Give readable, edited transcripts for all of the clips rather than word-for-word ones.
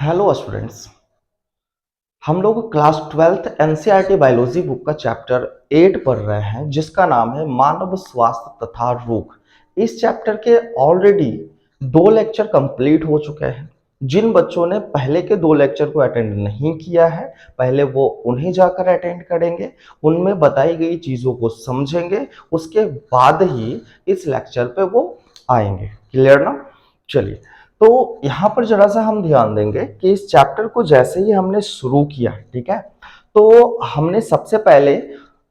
Hello students. हम लोग class 12th NCERT biology book का चैप्टर 8 पढ़ रहे हैं जिसका नाम है मानव स्वास्थ्य तथा रोग। इस चैप्टर के ऑलरेडी 2 लेक्चर कंप्लीट हो चुके हैं। जिन बच्चों ने पहले के 2 लेक्चर को अटेंड नहीं किया है, पहले वो उन्हें जाकर अटेंड करेंगे, उनमें बताई गई चीज़ों को समझेंगे, उसके बाद ही इस लेक्चर पे वो आएंगे। क्लियर ना? चलिए, तो यहाँ पर जरा सा हम ध्यान देंगे कि इस चैप्टर को जैसे ही हमने शुरू किया, ठीक है, तो हमने सबसे पहले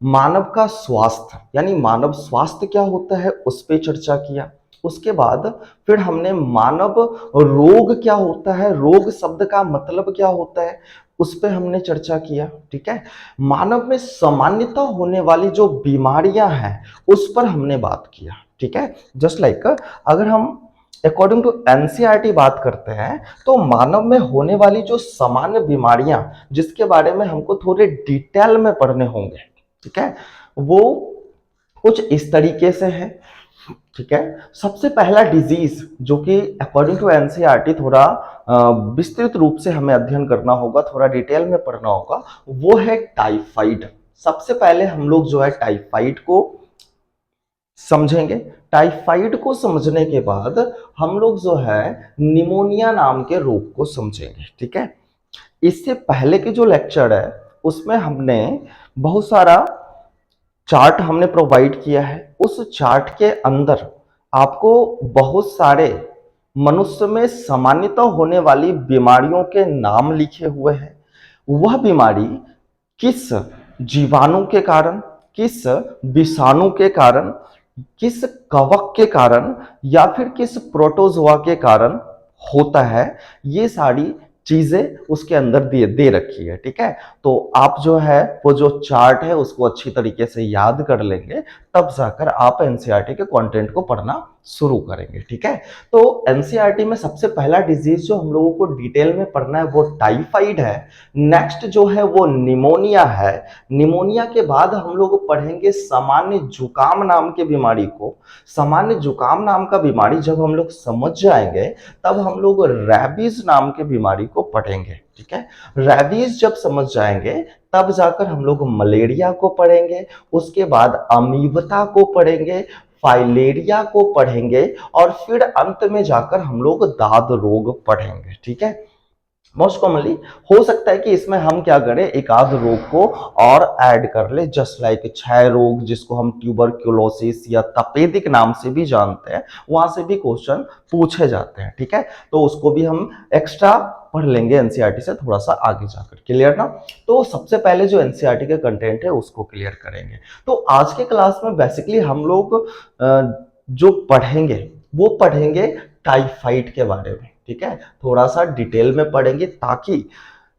मानव का स्वास्थ्य यानी मानव स्वास्थ्य क्या होता है उस पर चर्चा किया। उसके बाद फिर हमने मानव रोग क्या होता है, रोग शब्द का मतलब क्या होता है, उस पर हमने चर्चा किया। ठीक है, मानव में सामान्यतः होने वाली जो बीमारियां हैं उस पर हमने बात किया। ठीक है, जस्ट लाइक अगर हम अकॉर्डिंग टू एनसीईआरटी बात करते हैं तो मानव में होने वाली जो सामान्य बीमारियां जिसके बारे में हमको थोड़े डिटेल में पढ़ने होंगे, ठीक है, वो कुछ इस तरीके से है। ठीक है, सबसे पहला डिजीज जो कि अकॉर्डिंग टू एनसीईआरटी थोड़ा विस्तृत रूप से हमें अध्ययन करना होगा, थोड़ा डिटेल में पढ़ना होगा, वो है टाइफाइड। सबसे पहले हम लोग जो है टाइफाइड को समझेंगे। टाइफाइड को समझने के बाद हम लोग जो है निमोनिया नाम के रोग को समझेंगे। ठीक है, इससे पहले के जो लेक्चर है उसमें हमने बहुत सारा चार्ट हमने प्रोवाइड किया है। उस चार्ट के अंदर आपको बहुत सारे मनुष्य में सामान्यतः होने वाली बीमारियों के नाम लिखे हुए हैं। वह बीमारी किस जीवाणु के कारण, किस विषाणु के कारण, किस कवक के कारण या फिर किस प्रोटोजोआ के कारण होता है, ये सारी चीजें उसके अंदर दे रखी है। ठीक है, तो आप जो है वो जो चार्ट है उसको अच्छी तरीके से याद कर लेंगे, तब जाकर आप एनसीईआरटी के कंटेंट को पढ़ना शुरू करेंगे। ठीक है, तो एनसीईआरटी में सबसे पहला डिजीज जो हम लोगों को डिटेल में पढ़ना है वो टाइफाइड है। नेक्स्ट जो है वो निमोनिया है। निमोनिया के बाद हम लोग पढ़ेंगे सामान्य जुकाम नाम की बीमारी को। सामान्य जुकाम नाम का बीमारी जब हम लोग समझ जाएंगे तब हम लोग रैबीज नाम के बीमारी को पढ़ेंगे। ठीक है, रैबीज जब समझ जाएंगे तब जाकर हम लोग मलेरिया को पढ़ेंगे, उसके बाद अमीबता को पढ़ेंगे, फाइलेरिया को पढ़ेंगे और फिर अंत में जाकर हम लोग दाद रोग पढ़ेंगे। ठीक है, मोस्ट कॉमनली हो सकता है कि इसमें हम क्या करें, एक आध रोग को और ऐड कर ले, जस्ट लाइक क्षय रोग जिसको हम ट्यूबरक्यूलोसिस या तपेदिक नाम से भी जानते हैं, वहां से भी क्वेश्चन पूछे जाते हैं। ठीक है, तो उसको भी हम एक्स्ट्रा पढ़ लेंगे एनसीईआरटी से थोड़ा सा आगे जाकर। क्लियर ना? तो सबसे पहले जो एनसीईआरटी का कंटेंट है उसको क्लियर करेंगे। तो आज के क्लास में बेसिकली हम लोग जो पढ़ेंगे वो पढ़ेंगे टाइफाइड के बारे में। ठीक है, थोड़ा सा डिटेल में पढ़ेंगे ताकि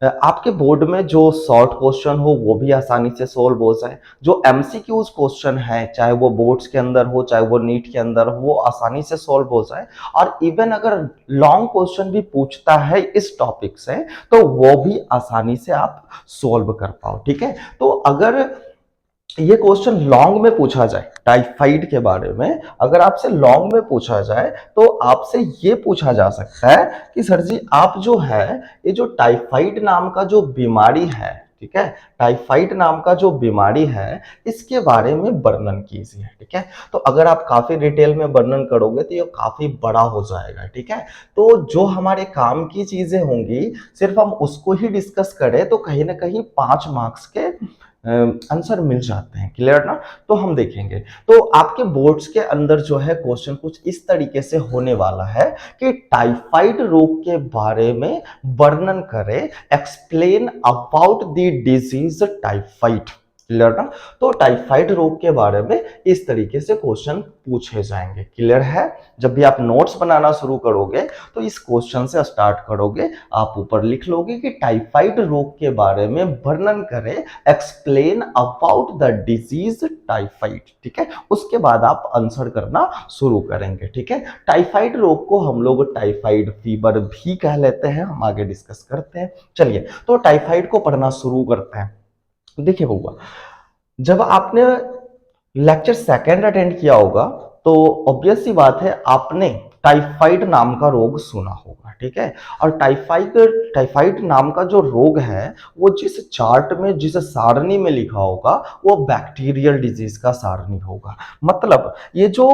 आपके बोर्ड में जो शॉर्ट क्वेश्चन हो वो भी आसानी से सोल्व हो जाए। जो एमसीक्यूज क्वेश्चन है, चाहे वो बोर्ड्स के अंदर हो चाहे वो नीट के अंदर हो, वो आसानी से सोल्व हो जाए। और इवन अगर लॉन्ग क्वेश्चन भी पूछता है इस टॉपिक से तो वो भी आसानी से आप सोल्व कर पाओ। ठीक है, तो अगर ये क्वेश्चन लॉन्ग में पूछा जाए टाइफाइड के बारे में, अगर आपसे लॉन्ग में पूछा जाए तो आपसे ये पूछा जा सकता है कि सर जी आप जो है ये जो टाइफाइड नाम का जो बीमारी है, ठीक है, टाइफाइड नाम का जो बीमारी है इसके बारे में वर्णन कीजिए। ठीक है, तो अगर आप काफी डिटेल में वर्णन करोगे तो ये काफी बड़ा हो जाएगा। ठीक है, तो जो हमारे काम की चीजें होंगी सिर्फ हम उसको ही डिस्कस करें तो कहीं ना कहीं 5 मार्क्स के आंसर मिल जाते हैं। क्लियर ना? तो हम देखेंगे, तो आपके बोर्ड्स के अंदर जो है क्वेश्चन कुछ इस तरीके से होने वाला है कि टाइफाइड रोग के बारे में वर्णन करें, explain about the disease typhoid. Clear ना? तो टाइफाइड रोग के बारे में इस तरीके से क्वेश्चन पूछे जाएंगे। क्लियर है? जब भी आप नोट्स बनाना शुरू करोगे तो इस क्वेश्चन से स्टार्ट करोगे, आप ऊपर लिख लोगे कि टाइफाइड रोग के बारे में वर्णन करें, explain about the disease typhoid. ठीक है, उसके बाद आप आंसर करना शुरू करेंगे। ठीक है, टाइफाइड रोग को हम लोग टाइफाइड फीवर भी कह लेते हैं, हम आगे डिस्कस करते हैं। चलिए, तो टाइफाइड को पढ़ना शुरू करते हैं। देखिए बउआ, जब आपने लेक्चर सेकंड अटेंड किया होगा तो ऑब्वियस सी बात है आपने टाइफाइड नाम का रोग सुना होगा, ठीक है। और टाइफाइड टाइफाइड नाम का जो रोग है वो जिस चार्ट में, जिस सारणी में लिखा होगा वो बैक्टीरियल डिजीज का सारणी होगा। मतलब ये जो,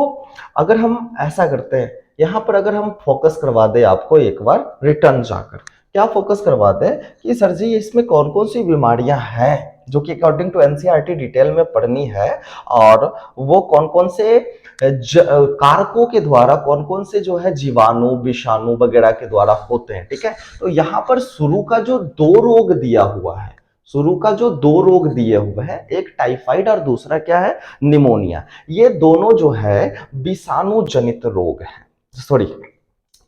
अगर हम ऐसा करते हैं यहाँ पर, अगर हम फोकस करवा दे आपको एक बार रिटर्न जाकर, क्या फोकस करवा दे कि सर जी इसमें कौन कौन सी बीमारियां हैं जो कि अकॉर्डिंग टू एनसीईआरटी डिटेल में पढ़नी है, और वो कौन कौन से कारकों के द्वारा, कौन कौन से जो है जीवाणु विषाणु वगैरह के द्वारा होते हैं, ठीक है। तो यहाँ पर शुरू का जो दो रोग दिया हुआ है, शुरू का जो दो रोग दिए हुए हैं, एक टाइफाइड और दूसरा क्या है, निमोनिया। ये दोनों जो है विषाणु जनित रोग है, सॉरी,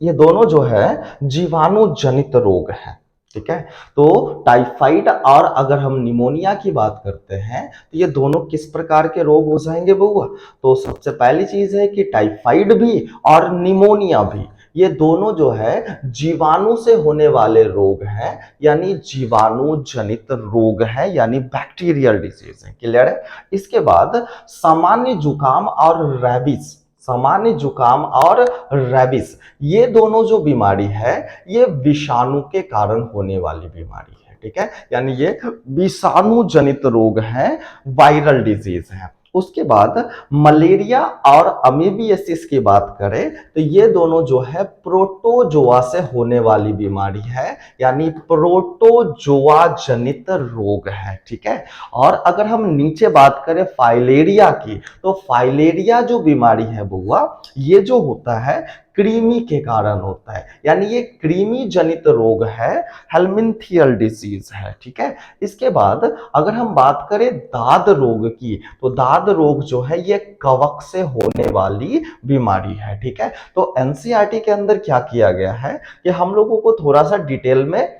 ये दोनों जो है जीवाणु जनित रोग है, ठीक है। तो टाइफाइड और अगर हम निमोनिया की बात करते हैं तो ये दोनों किस प्रकार के रोग हो जाएंगे बउआ? तो सबसे पहली चीज है कि टाइफाइड भी और निमोनिया भी, ये दोनों जो है जीवाणु से होने वाले रोग हैं, यानी जीवाणु जनित रोग है, यानी बैक्टीरियल डिजीज है। क्लियर है? इसके बाद सामान्य जुकाम और रैबिस, सामान्य जुकाम और रैबिस, ये दोनों जो बीमारी है ये विषाणु के कारण होने वाली बीमारी है, ठीक है। यानी ये विषाणु जनित रोग है, वायरल डिजीज है। उसके बाद मलेरिया और अमीबियासिस की बात करें तो ये दोनों जो है प्रोटोजोआ से होने वाली बीमारी है, यानी प्रोटोजोआ जनित रोग है, ठीक है। और अगर हम नीचे बात करें फाइलेरिया की, तो फाइलेरिया जो बीमारी है बुआ, ये जो होता है कृमि के कारण होता है, यानी ये कृमि जनित रोग है, हेलमिंथियल डिजीज है, ठीक है। इसके बाद अगर हम बात करें दाद रोग की, तो दाद रोग जो है ये कवक से होने वाली बीमारी है, ठीक है। तो एनसीईआरटी के अंदर क्या किया गया है कि हम लोगों को थोड़ा सा डिटेल में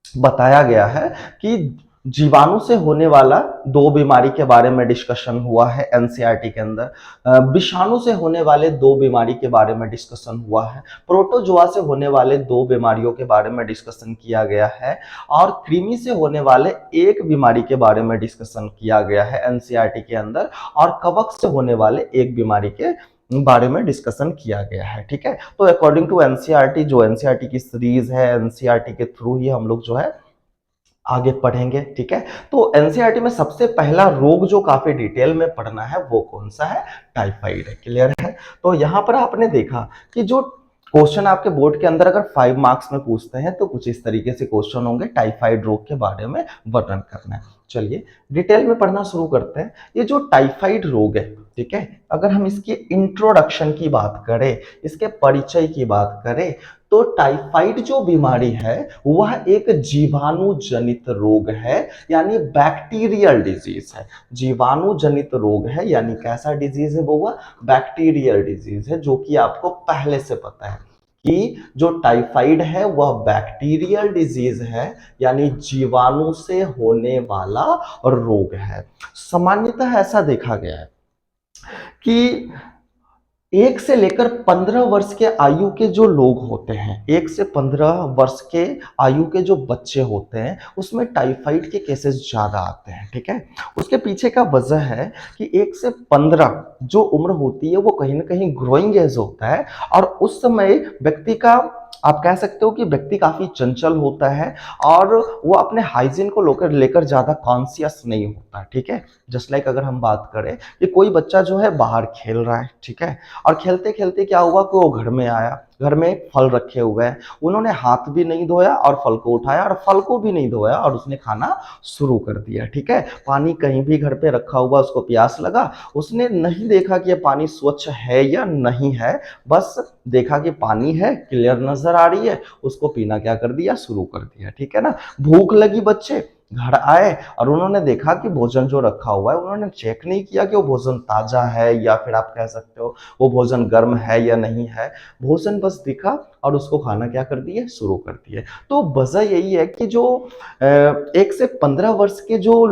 बताया गया है कि जीवाणु से होने वाला दो बीमारी के बारे में डिस्कशन हुआ है एनसीईआरटी के अंदर, विषाणु से होने वाले दो बीमारी के बारे में डिस्कशन हुआ है, प्रोटोजोआ से होने वाले दो बीमारियों के बारे में डिस्कशन किया गया है, और कृमि से होने वाले एक बीमारी के बारे में डिस्कशन किया गया है एनसीईआरटी के अंदर, और कवक से होने वाले एक बीमारी के बारे में डिस्कशन किया गया है, ठीक है। तो अकॉर्डिंग टू एनसीईआरटी, जो एनसीईआरटी की सीरीज है, एनसीईआरटी के थ्रू ही हम लोग जो है आगे पढ़ेंगे, ठीक है। तो एनसीईआरटी में सबसे पहला रोग जो काफी डिटेल में पढ़ना है वो कौन सा है? टाइफाइड है। क्लियर है? तो यहां पर आपने देखा कि जो क्वेश्चन आपके बोर्ड के अंदर अगर 5 मार्क्स में पूछते हैं तो कुछ इस तरीके से क्वेश्चन होंगे, टाइफाइड रोग के बारे में वर्णन करना है। चलिए डिटेल में पढ़ना शुरू करते हैं। ये जो टाइफाइड रोग है, ठीक है, अगर हम इसकी इंट्रोडक्शन की बात करें, इसके परिचय की बात करें, तो टाइफाइड जो बीमारी है वह एक जीवाणु जनित रोग है, यानी बैक्टीरियल डिजीज है। जीवाणु जनित रोग है, यानी कैसा डिजीज है वो? बैक्टीरियल डिजीज है, जो कि आपको पहले से पता है कि जो टाइफाइड है वह बैक्टीरियल डिजीज है, यानी जीवाणु से होने वाला रोग है। सामान्यतः ऐसा देखा गया है कि 1 से लेकर 15 वर्ष के आयु के जो लोग होते हैं, 1 से 15 वर्ष के आयु के जो बच्चे होते हैं, उसमें टाइफाइड के केसेस ज्यादा आते हैं, ठीक है। उसके पीछे का वजह है कि 1 से 15 जो उम्र होती है वो कहीं ना कहीं ग्रोइंग एज होता है, और उस समय व्यक्ति का, आप कह सकते हो कि व्यक्ति काफी चंचल होता है, और वो अपने हाइजीन को लेकर ज्यादा कॉन्शियस नहीं होता, ठीक है। जस्ट लाइक अगर हम बात करें कि कोई बच्चा जो है बाहर खेल रहा है, ठीक है, और खेलते खेलते क्या हुआ कि वो घर में आया, घर में फल रखे हुए हैं, उन्होंने हाथ भी नहीं धोया और फल को उठाया, और फल को भी नहीं धोया और उसने खाना शुरू कर दिया, ठीक है। पानी कहीं भी घर पे रखा हुआ, उसको प्यास लगा, उसने नहीं देखा कि ये पानी स्वच्छ है या नहीं है, बस देखा कि पानी है, क्लियर नजर आ रही है, उसको पीना क्या कर दिया, शुरू कर दिया, ठीक है ना। भूख लगी, बच्चे घर आए और उन्होंने देखा कि भोजन जो रखा हुआ है, उन्होंने चेक नहीं किया कि वो भोजन ताजा है या फिर आप कह सकते हो वो भोजन गर्म है या नहीं है, भोजन बस दिखा और उसको खाना क्या कर दिए, शुरू कर दिए। तो वजह यही है कि जो 1 से 15 वर्ष के जो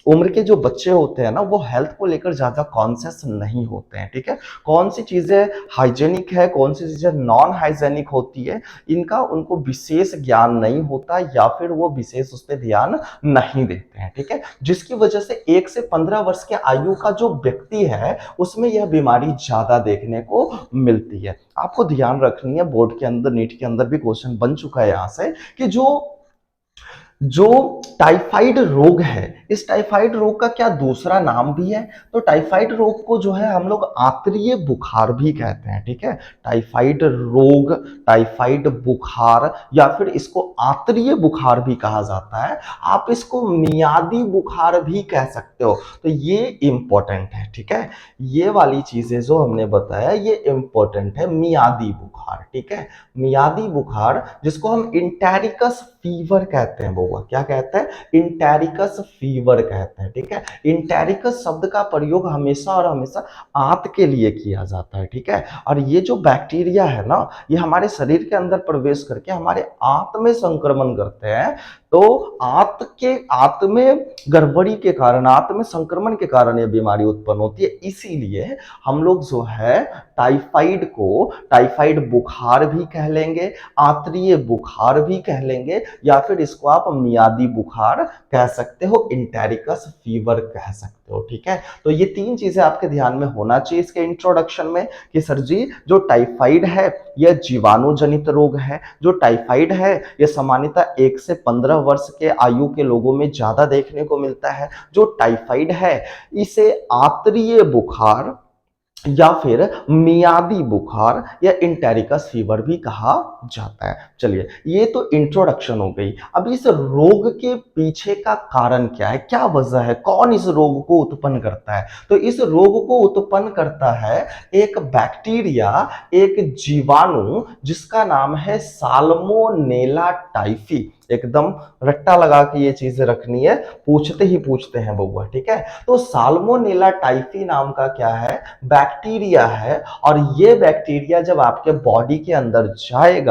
उम्र के जो बच्चे होते हैं ना, वो हेल्थ को लेकर ज़्यादा कॉन्शियस नहीं होते हैं, ठीक है? कौन सी चीज़ें हाइजीनिक है, कौन सी चीज़ें नॉन हाइजीनिक होती है, इनका उनको विशेष ज्ञान नहीं होता या फिर वो विशेष उस पे ध्यान नहीं देते हैं, ठीक है? जिसकी वजह से 1 से 15 वर्ष के आयु का जो व्यक्ति है, उसमें यह बीमारी ज़्यादा देखने को मिलती है। आपको ध्यान रखनी है, बोर्ड के अंदर, नीट के अंदर भी क्वेश्चन बन चुका है यहाँ से कि जो जो टाइफाइड रोग है, इस टाइफाइड रोग का क्या दूसरा नाम भी है? तो टाइफाइड रोग को जो है हम लोग आंतरीय बुखार भी कहते हैं, ठीक है? टाइफाइड रोग, टाइफाइड बुखार या फिर इसको आंतरीय बुखार भी कहा जाता है। आप इसको मियादी बुखार भी कह सकते हो। तो ये इंपॉर्टेंट है, ठीक है? ये वाली चीजें जो हमने बताया ये इंपॉर्टेंट है, मियादी बुखार, ठीक है? मियादी बुखार जिसको हम इंटेरिकस फीवर कहते हैं, बउआ क्या कहते हैं? इंटेरिकस फीवर कहते हैं, ठीक है? इंटेरिकस शब्द का प्रयोग हमेशा और हमेशा आंत के लिए किया जाता है, ठीक है? और ये जो बैक्टीरिया है ना, ये हमारे शरीर के अंदर प्रवेश करके हमारे आंत में संक्रमण करते हैं। तो आंत में गड़बड़ी के कारण, आंत में संक्रमण के कारण ये बीमारी उत्पन्न होती है। इसीलिए हम लोग जो है टाइफाइड को टाइफाइड बुखार भी कह लेंगे, आंतरीय बुखार भी कह लेंगे, या फिर इसको आप मियादी बुखार कह सकते हो, इंटेरिकस फीवर कह सकते हो, ठीक है? तो ये 3 चीजें आपके ध्यान में होना चाहिए इसके इंट्रोडक्शन में कि सर जी जो टाइफाइड है यह जीवाणु जनित रोग है। जो टाइफाइड है यह सामान्यतः 1 से 15 वर्ष के आयु के लोगों में ज्यादा देखने को मिलता है। जो टाइफाइड है इसे आंतरीय बुखार या फिर मियादी बुखार या इंटेरिकस फीवर भी कहा जाता है। चलिए, ये तो इंट्रोडक्शन हो गई। अब इस रोग के पीछे का कारण क्या है, क्या वजह है, कौन इस रोग को उत्पन्न करता है? तो इस रोग को उत्पन्न करता है एक बैक्टीरिया, एक जीवाणु जिसका नाम है साल्मोनेला टाइफी। एकदम रट्टा लगा के ये चीजें रखनी है, पूछते ही पूछते हैं बउआ, ठीक है? तो साल्मोनेला टाइफी नाम का क्या है? बैक्टीरिया है। और ये बैक्टीरिया जब आपके बॉडी के अंदर जाएगा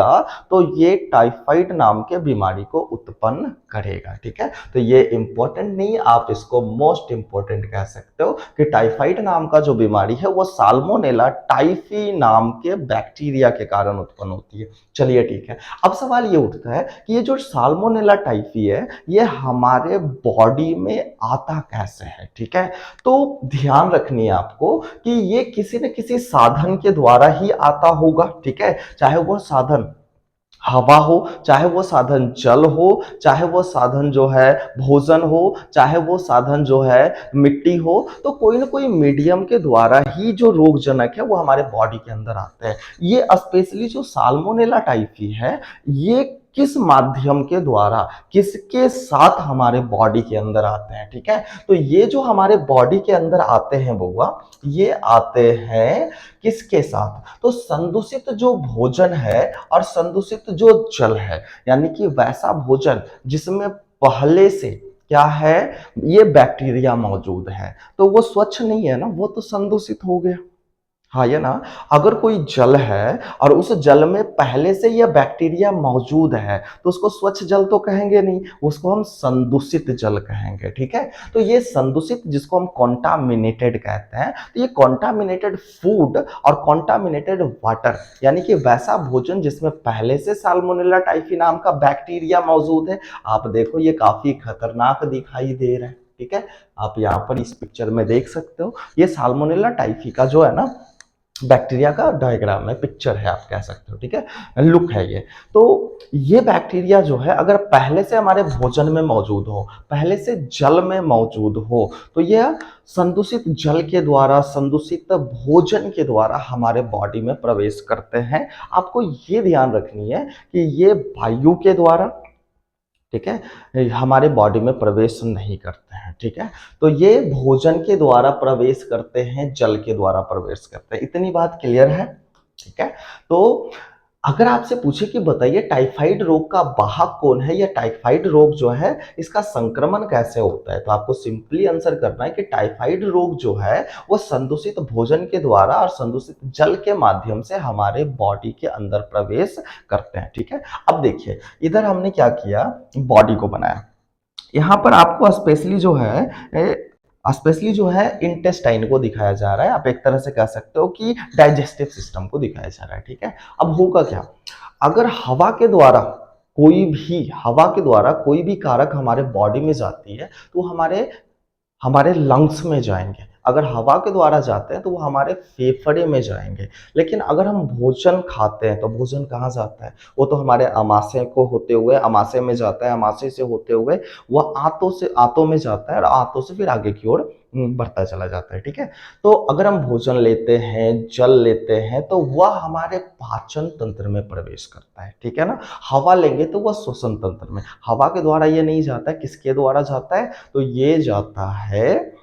तो ये टाइफाइड नाम के बीमारी को उत्पन्न करेगा, ठीक है? तो ये इंपॉर्टेंट नहीं, आप इसको मोस्ट इंपॉर्टेंट कह सकते हो कि टाइफाइड नाम का जो बीमारी है वो साल्मोनेला टाइफी नाम के बैक्टीरिया के कारण उत्पन्न होती है। चलिए ठीक है, अब सवाल ये उठता है कि ये जो साल्मोनेला टाइफी है ये हमारे बॉडी में आता कैसे है, ठीक है? तो ध्यान रखनी है आपको कि ये किसी न किसी साधन के द्वारा ही आता होगा, ठीक है? चाहे वो साधन हवा हो, चाहे वो साधन जल हो, चाहे वो साधन जो है भोजन हो, चाहे वो साधन जो है मिट्टी हो, तो कोई ना कोई मीडियम के द्वारा ही जो रोगजनक है वो हमारे बॉडी के अंदर आते हैं। ये स्पेशली जो साल्मोनेला टाइफी है, ये किस माध्यम के द्वारा, किसके साथ हमारे बॉडी के अंदर आते हैं, ठीक है? तो ये जो हमारे बॉडी के अंदर आते हैं बउआ, ये आते हैं किसके साथ? तो संदूषित जो भोजन है और संदूषित जो जल है, यानी कि वैसा भोजन जिसमें पहले से क्या है, ये बैक्टीरिया मौजूद है, तो वो स्वच्छ नहीं है ना, वो तो संदूषित हो गया। हाँ, ये ना, अगर कोई जल है और उस जल में पहले से यह बैक्टीरिया मौजूद है तो उसको स्वच्छ जल तो कहेंगे नहीं, उसको हम संदूषित जल कहेंगे, ठीक है? तो ये संदूषित जिसको हम कॉन्टामिनेटेड कहते हैं, तो ये कॉन्टामिनेटेड फूड और कॉन्टामिनेटेड वाटर, यानी कि वैसा भोजन जिसमें पहले से साल्मोनेला टाइफी नाम का बैक्टीरिया मौजूद है। आप देखो ये काफी खतरनाक दिखाई दे रहा है, ठीक है? आप यहाँ पर इस पिक्चर में देख सकते हो, ये साल्मोनेला टाइफी का जो है ना बैक्टीरिया का डायग्राम है, पिक्चर है, आप कह सकते हो, ठीक है? लुक है ये। तो ये बैक्टीरिया जो है अगर पहले से हमारे भोजन में मौजूद हो, पहले से जल में मौजूद हो, तो यह संदूषित जल के द्वारा, संदूषित भोजन के द्वारा हमारे बॉडी में प्रवेश करते हैं। आपको ये ध्यान रखनी है कि ये वायु के द्वारा, ठीक है, हमारे बॉडी में प्रवेश नहीं करते हैं, ठीक है? तो ये भोजन के द्वारा प्रवेश करते हैं, जल के द्वारा प्रवेश करते हैं। इतनी बात क्लियर है, ठीक है? तो अगर आपसे पूछे कि बताइए टाइफाइड रोग का वाहक कौन है, या टाइफाइड रोग जो है इसका संक्रमण कैसे होता है, तो आपको सिंपली आंसर करना है कि टाइफाइड रोग जो है वो संदूषित भोजन के द्वारा और संदूषित जल के माध्यम से हमारे बॉडी के अंदर प्रवेश करते हैं, ठीक है? अब देखिए, इधर हमने क्या किया, बॉडी को बनाया, यहाँ पर आपको स्पेशली जो है इंटेस्टाइन को दिखाया जा रहा है। आप एक तरह से कह सकते हो कि डाइजेस्टिव सिस्टम को दिखाया जा रहा है, ठीक है। अब होगा क्या, अगर हवा के द्वारा कोई भी कारक हमारे बॉडी में जाती है तो हमारे हमारे लंग्स में जाएंगे। अगर हवा के द्वारा जाते हैं तो वो हमारे फेफड़े में जाएंगे। लेकिन अगर हम भोजन खाते हैं तो भोजन कहाँ जाता है, वो तो हमारे आमाशय को होते हुए आमाशय में जाता है, आमाशय से होते हुए वह आंतों में जाता है और आंतों से फिर आगे की ओर बढ़ता चला जाता है, ठीक है। तो अगर हम भोजन लेते हैं, जल लेते हैं, तो वह हमारे पाचन तंत्र में प्रवेश करता है, ठीक है ना। हवा लेंगे तो वह श्वसन तंत्र में, हवा के द्वारा ये नहीं जाता है, किसके द्वारा जाता है, तो ये जाता है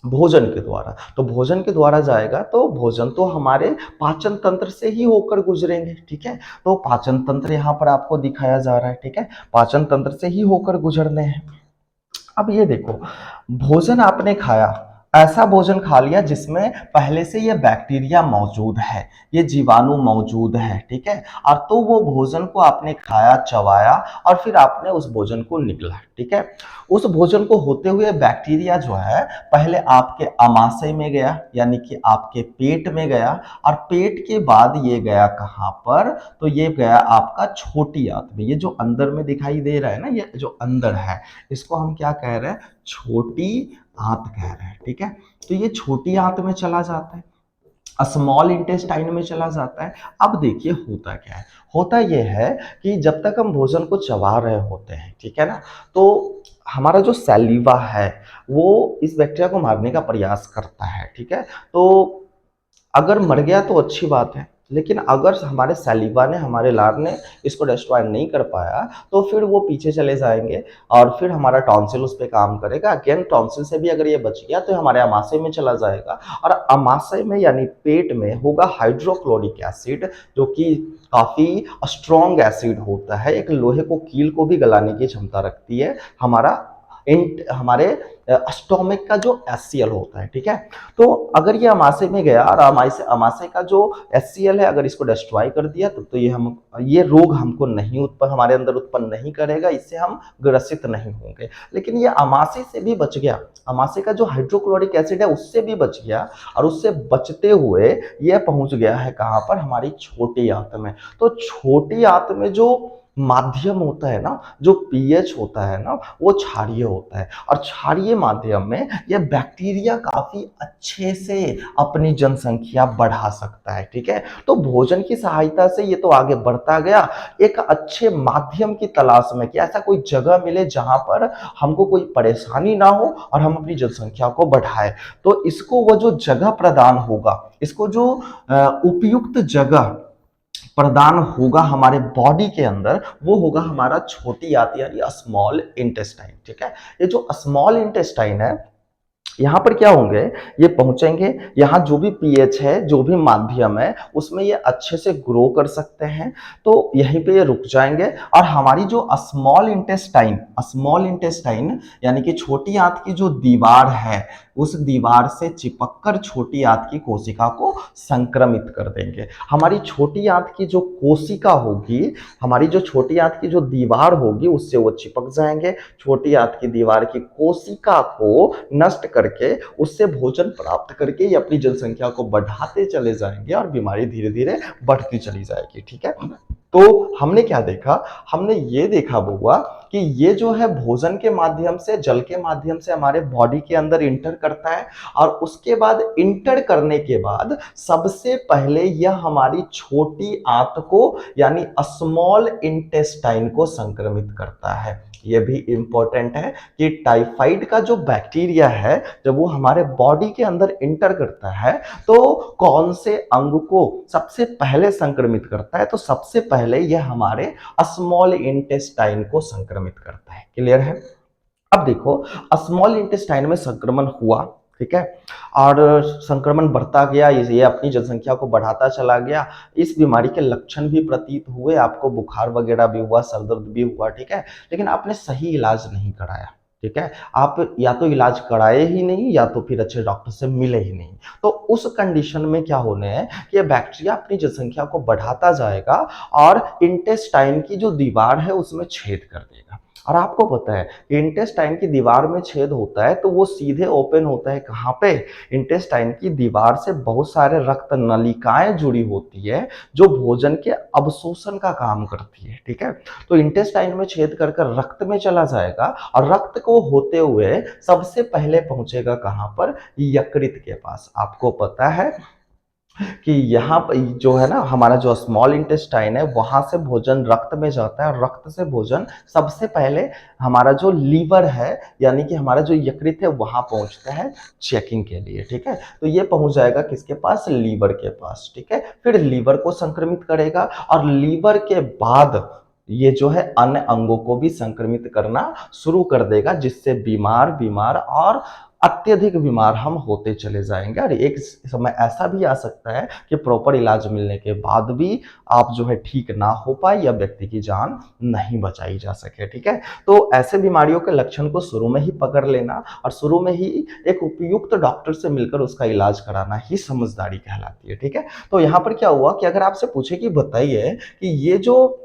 भोजन के द्वारा। तो भोजन के द्वारा जाएगा तो भोजन तो हमारे पाचन तंत्र से ही होकर गुजरेंगे, ठीक है। तो पाचन तंत्र यहाँ पर आपको दिखाया जा रहा है, ठीक है, पाचन तंत्र से ही होकर गुजरने हैं। अब ये देखो, भोजन आपने खाया, ऐसा भोजन खा लिया जिसमें पहले से ये बैक्टीरिया मौजूद है, ये जीवाणु मौजूद है, ठीक है। और तो वो भोजन को आपने खाया, चबाया और फिर आपने उस भोजन को निगला, ठीक है। उस भोजन को होते हुए बैक्टीरिया जो है पहले आपके आमाशय में गया, यानी कि आपके पेट में गया, और पेट के बाद ये गया कहाँ पर, तो ये गया आपका छोटी आंत में। ये जो अंदर में दिखाई दे रहा है ना, ये जो अंदर है, इसको हम क्या कह रहे हैं, छोटी आंत कह रहे हैं, ठीक है। तो ये छोटी आंत में चला जाता है, स्मॉल इंटेस्टाइन में चला जाता है। अब देखिए होता क्या है, होता यह है कि जब तक हम भोजन को चबा रहे होते हैं, ठीक है ना, तो हमारा जो सैलिवा है वो इस बैक्टीरिया को मारने का प्रयास करता है, ठीक है। तो अगर मर गया तो अच्छी बात है, लेकिन अगर हमारे सैलिवा ने, हमारे लार ने इसको डिस्ट्रॉय नहीं कर पाया तो फिर वो पीछे चले जाएंगे और फिर हमारा टॉन्सिल उस पर काम करेगा। अगेन टॉन्सिल से भी अगर ये बच गया तो हमारे अमाशय में चला जाएगा, और अमाशय में यानी पेट में होगा हाइड्रोक्लोरिक एसिड, जो कि काफी स्ट्रॉन्ग एसिड होता है, एक लोहे को कील को भी गलाने की क्षमता रखती है हमारा हमारे स्टोमिक का जो HCl होता है, ठीक है। तो अगर ये अमाशय में गया और अमाशय का जो HCl है अगर इसको डिस्ट्रॉय कर दिया तो ये रोग हमको नहीं उत्पन्न, हमारे अंदर उत्पन्न नहीं करेगा, इससे हम ग्रसित नहीं होंगे। लेकिन ये अमाशय से भी बच गया, अमाशय का जो हाइड्रोक्लोरिक एसिड है उससे भी बच गया, और उससे बचते हुए ये पहुंच गया है कहां पर, हमारी छोटी आंत में। तो छोटी आंत में जो माध्यम होता है ना, जो पीएच होता है ना, वो क्षारीय होता है, और क्षारीय माध्यम में यह बैक्टीरिया काफी अच्छे से अपनी जनसंख्या बढ़ा सकता है, ठीक है। तो भोजन की सहायता से ये तो आगे बढ़ता गया, एक अच्छे माध्यम की तलाश में कि ऐसा कोई जगह मिले जहां पर हमको कोई परेशानी ना हो और हम अपनी जनसंख्या को बढ़ाए। तो इसको वो जो जगह प्रदान होगा, इसको जो उपयुक्त जगह प्रदान होगा हमारे बॉडी के अंदर, वो होगा हमारा छोटी आंत यानी स्मॉल इंटेस्टाइन, ठीक है। ये जो स्मॉल इंटेस्टाइन है, यहाँ पर क्या होंगे, ये पहुंचेंगे, यहाँ जो भी पीएच है, जो भी माध्यम है, उसमें ये अच्छे से ग्रो कर सकते हैं। तो यहीं पे ये रुक जाएंगे, और हमारी जो स्मॉल इंटेस्टाइन यानी कि छोटी आंत की जो दीवार है, उस दीवार से चिपककर छोटी आंत की कोशिका को संक्रमित कर देंगे। हमारी छोटी आंत की जो कोशिका होगी, हमारी जो छोटी आंत की जो दीवार होगी, उससे वो चिपक जाएंगे, छोटी आंत की दीवार की कोशिका को नष्ट करके उससे भोजन प्राप्त करके ये अपनी जनसंख्या को बढ़ाते चले जाएंगे और बीमारी धीरे धीरे बढ़ती चली जाएगी, ठीक है। तो हमने क्या देखा, हमने ये देखा बुआ कि ये जो है भोजन के माध्यम से, जल के माध्यम से हमारे बॉडी के अंदर इंटर करता है, और उसके बाद इंटर करने के बाद सबसे पहले यह हमारी छोटी आंत को यानी स्मॉल इंटेस्टाइन को संक्रमित करता है। यह भी इंपॉर्टेंट है कि टाइफाइड का जो बैक्टीरिया है जब वो हमारे बॉडी के अंदर इंटर करता है तो कौन से अंग को सबसे पहले संक्रमित करता है, तो सबसे पहले यह हमारे स्मॉल इंटेस्टाइन को संक्रमित करता है। क्लियर है। अब देखो, स्मॉल इंटेस्टाइन में संक्रमण हुआ, ठीक है, और संक्रमण बढ़ता गया, ये अपनी जनसंख्या को बढ़ाता चला गया। इस बीमारी के लक्षण भी प्रतीत हुए, आपको बुखार वगैरह भी हुआ, सर दर्द भी हुआ, ठीक है, लेकिन आपने सही इलाज नहीं कराया, ठीक है। आप या तो इलाज कराए ही नहीं, या तो फिर अच्छे डॉक्टर से मिले ही नहीं। तो उस कंडीशन में क्या होने है कि बैक्टीरिया अपनी जनसंख्या को बढ़ाता जाएगा और इंटेस्टाइन की जो दीवार है उसमें छेद कर देगा। और आपको पता है इंटेस्टाइन की दीवार में छेद होता है तो वो सीधे ओपन होता है कहाँ पे? इंटेस्टाइन की दीवार से बहुत सारे रक्त नलिकाएं जुड़ी होती है जो भोजन के अवशोषण का काम करती है, ठीक है। तो इंटेस्टाइन में छेद कर कर रक्त में चला जाएगा और रक्त को होते हुए सबसे पहले पहुंचेगा कहाँ पर? यकृत के पास। आपको पता है कि यहाँ पर जो है ना हमारा जो स्मॉल इंटेस्टाइन है वहां से भोजन रक्त में जाता है और रक्त से भोजन सबसे पहले हमारा जो लीवर है यानी कि हमारा जो यकृत है वहां पहुंचता है चेकिंग के लिए, ठीक है। तो ये पहुंच जाएगा किसके पास? लीवर के पास, ठीक है। फिर लीवर को संक्रमित करेगा और लीवर के बाद ये जो है अन्य अंगों को भी संक्रमित करना शुरू कर देगा, जिससे बीमार बीमार और अत्यधिक बीमार हम होते चले जाएंगे। और एक समय ऐसा भी आ सकता है कि प्रॉपर इलाज मिलने के बाद भी आप जो है ठीक ना हो पाए या व्यक्ति की जान नहीं बचाई जा सके, ठीक है। तो ऐसे बीमारियों के लक्षण को शुरू में ही पकड़ लेना और शुरू में ही एक उपयुक्त डॉक्टर से मिलकर उसका इलाज कराना ही समझदारी कहलाती है, ठीक है। तो यहाँ पर क्या हुआ कि अगर आपसे पूछे कि बताइए कि ये जो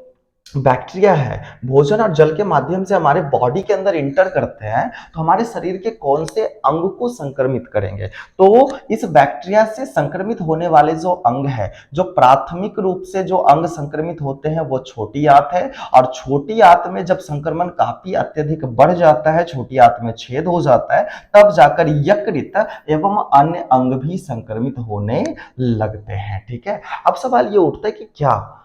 बैक्टीरिया है भोजन और जल के माध्यम से हमारे बॉडी के अंदर इंटर करते हैं तो हमारे शरीर के कौन से अंग को संक्रमित करेंगे? तो इस बैक्टीरिया से संक्रमित होने वाले जो अंग है, जो प्राथमिक रूप से जो अंग संक्रमित होते हैं वो छोटी आंत है। और छोटी आंत में जब संक्रमण काफी अत्यधिक बढ़ जाता है, छोटी आंत में छेद हो जाता है, तब जाकर यकृत एवं अन्य अंग भी संक्रमित होने लगते हैं, ठीक है। अब सवाल ये उठता है कि क्या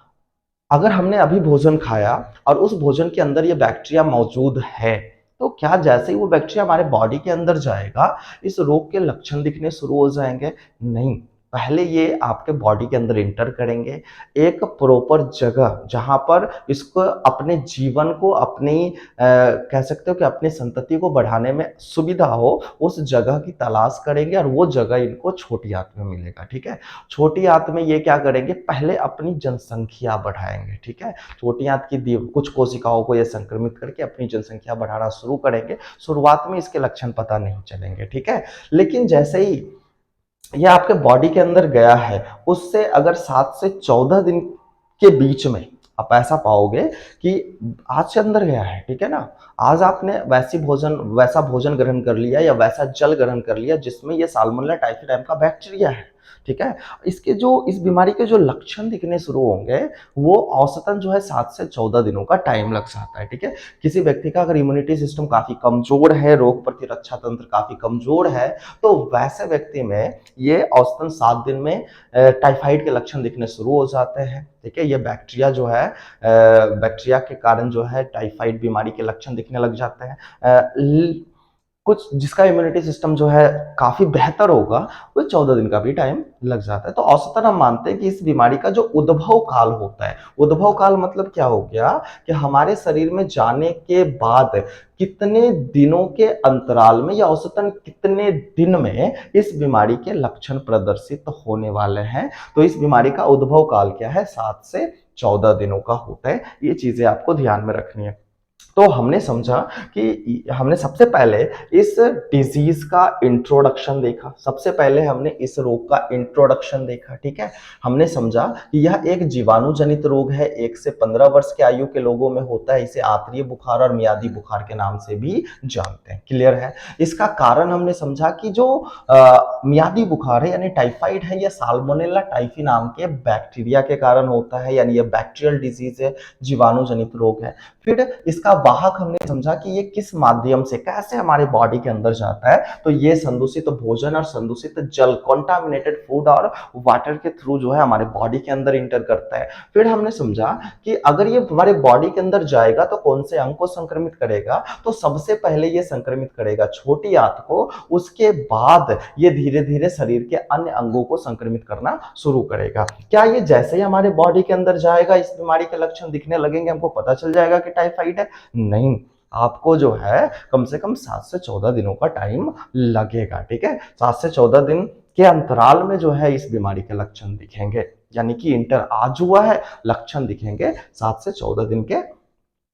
अगर हमने अभी भोजन खाया और उस भोजन के अंदर ये बैक्टीरिया मौजूद है तो क्या जैसे ही वो बैक्टीरिया हमारे बॉडी के अंदर जाएगा इस रोग के लक्षण दिखने शुरू हो जाएंगे? नहीं, पहले ये आपके बॉडी के अंदर इंटर करेंगे एक प्रॉपर जगह जहां पर इसको अपने जीवन को अपनी कह सकते हो कि अपनी संतति को बढ़ाने में सुविधा हो, उस जगह की तलाश करेंगे और वो जगह इनको छोटी आंत में मिलेगा, ठीक है। छोटी आंत में ये क्या करेंगे? पहले अपनी जनसंख्या बढ़ाएंगे, ठीक है। छोटी आंत की कुछ कोशिकाओं को ये संक्रमित करके अपनी जनसंख्या बढ़ाना शुरू करेंगे। शुरुआत में इसके लक्षण पता नहीं चलेंगे, ठीक है। लेकिन जैसे ही ये आपके बॉडी के अंदर गया है उससे अगर 7 से 14 दिन के बीच में आप ऐसा पाओगे कि आज से अंदर गया है, ठीक है ना। आज आपने वैसा भोजन ग्रहण कर लिया या वैसा जल ग्रहण कर लिया जिसमें ये साल्मोनेला टाइफी का बैक्टीरिया है, ठीक है। इस बीमारी के जो लक्षण दिखने शुरू होंगे वो औसतन जो है 7 से 14 दिनों का टाइम लग जाता है, ठीक है। किसी व्यक्ति का अगर इम्यूनिटी सिस्टम काफी कमजोर है, रोग प्रतिरक्षा तंत्र काफी कमजोर है, तो वैसे व्यक्ति में ये औसतन 7 दिन में टाइफाइड के लक्षण दिखने शुरू हो जाते हैं, ठीक है। ये बैक्टीरिया जो है बैक्टीरिया के कारण जो है टाइफाइड बीमारी के लक्षण दिखने लग जाते हैं। कुछ जिसका इम्यूनिटी सिस्टम जो है काफी बेहतर होगा वो 14 दिन का भी टाइम लग जाता है। तो औसतन हम मानते हैं कि इस बीमारी का जो उद्भव काल होता है, उद्भव काल मतलब क्या हो गया कि हमारे शरीर में जाने के बाद कितने दिनों के अंतराल में या औसतन कितने दिन में इस बीमारी के लक्षण प्रदर्शित होने वाले हैं। तो इस बीमारी का उद्भव काल क्या है? 7 से 14 दिनों का होता है। ये चीजें आपको ध्यान में रखनी है। तो हमने समझा कि हमने सबसे पहले इस डिजीज का इंट्रोडक्शन देखा, सबसे पहले हमने इस रोग का इंट्रोडक्शन देखा, ठीक है। हमने समझा कि यह एक जीवाणु जनित रोग है, 1 से 15 वर्ष के आयु के लोगों में होता है। इसे आंतरिक बुखार और मियादी बुखार के नाम से भी जानते हैं, क्लियर है। इसका कारण हमने समझा कि जो मियादी बुखार है यानी टाइफाइड है, यह साल्मोनेला टाइफी नाम के बैक्टीरिया के कारण होता है, यानी यह बैक्टीरियल डिजीज है, जीवाणु जनित रोग है। फिर इसका वाहक हमने समझा कि ये किस माध्यम से कैसे हमारे बॉडी के अंदर जाता है, तो ये संदूषित भोजन और संदूषित जल, कॉन्टामिनेटेड फूड और वाटर के थ्रू जो है हमारे बॉडी के अंदर इंटर करता है। फिर हमने समझा कि अगर ये हमारे बॉडी के अंदर जाएगा तो कौन से अंग को संक्रमित करेगा, तो सबसे पहले ये संक्रमित करेगा छोटी आंत को, उसके बाद ये धीरे धीरे शरीर के अन्य अंगों को संक्रमित करना शुरू करेगा। क्या ये जैसे ही हमारे बॉडी के अंदर जाएगा इस बीमारी के लक्षण दिखने लगेंगे, हमको पता चल जाएगा कि टाइफाइड है? नहीं, आपको जो है कम से कम 7 से 14 दिनों का टाइम लगेगा, ठीक है। 7 से 14 दिन के अंतराल में जो है इस बीमारी के लक्षण दिखेंगे, यानी कि इंटर आज हुआ है, लक्षण दिखेंगे 7 से 14 दिन के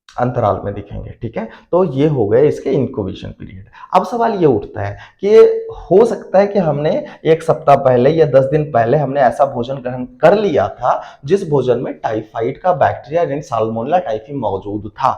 अंतराल में दिखेंगे, ठीक है। तो ये हो गए इसके इंक्यूबेशन पीरियड। अब सवाल ये उठता है कि हो सकता है कि हमने 1 सप्ताह पहले या 10 दिन पहले हमने ऐसा भोजन ग्रहण कर लिया था जिस भोजन में टाइफाइड का बैक्टीरिया यानी साल्मोनेला टाइफी मौजूद था,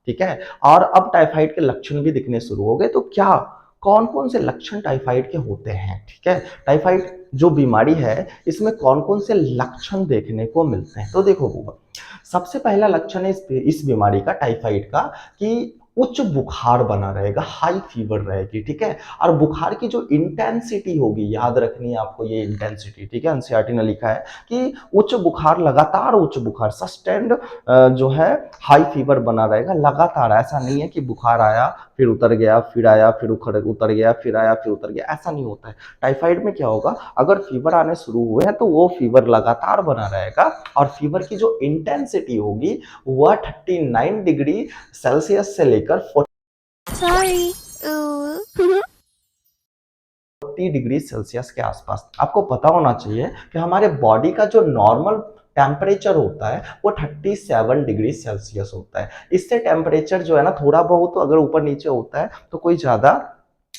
ठीक है। और अब टाइफाइड के लक्षण भी दिखने शुरू हो गए। तो क्या कौन कौन से लक्षण टाइफाइड के होते हैं, ठीक है। टाइफाइड जो बीमारी है इसमें कौन कौन से लक्षण देखने को मिलते हैं, तो देखो वो सबसे पहला लक्षण है इस बीमारी का, टाइफाइड का, कि उच्च बुखार बना रहेगा, हाई फीवर रहेगी, ठीक है। और बुखार की जो इंटेंसिटी होगी, याद रखनी है आपको ये इंटेंसिटी, ठीक है। एनसीईआरटी ने लिखा है कि उच्च बुखार, लगातार उच्च बुखार, सस्टेन्ड जो है हाई फीवर बना रहेगा लगातार। ऐसा नहीं है कि बुखार आया फिर उतर गया, फिर आया फिर उतर गया, फिर आया फिर उतर गया, ऐसा नहीं होता है। टाइफाइड में क्या होगा, अगर फीवर आने शुरू हुए हैं तो वो फीवर लगातार बना रहेगा और फीवर की जो इंटेंसिटी होगी वह 39 डिग्री सेल्सियस से लेकर 40 डिग्री सेल्सियस के आसपास। आपको पता होना चाहिए कि हमारे बॉडी का जो नॉर्मल टेम्परेचर होता है वो 37 डिग्री सेल्सियस होता है। इससे टेम्परेचर जो है ना थोड़ा बहुत तो अगर ऊपर नीचे होता है तो कोई ज़्यादा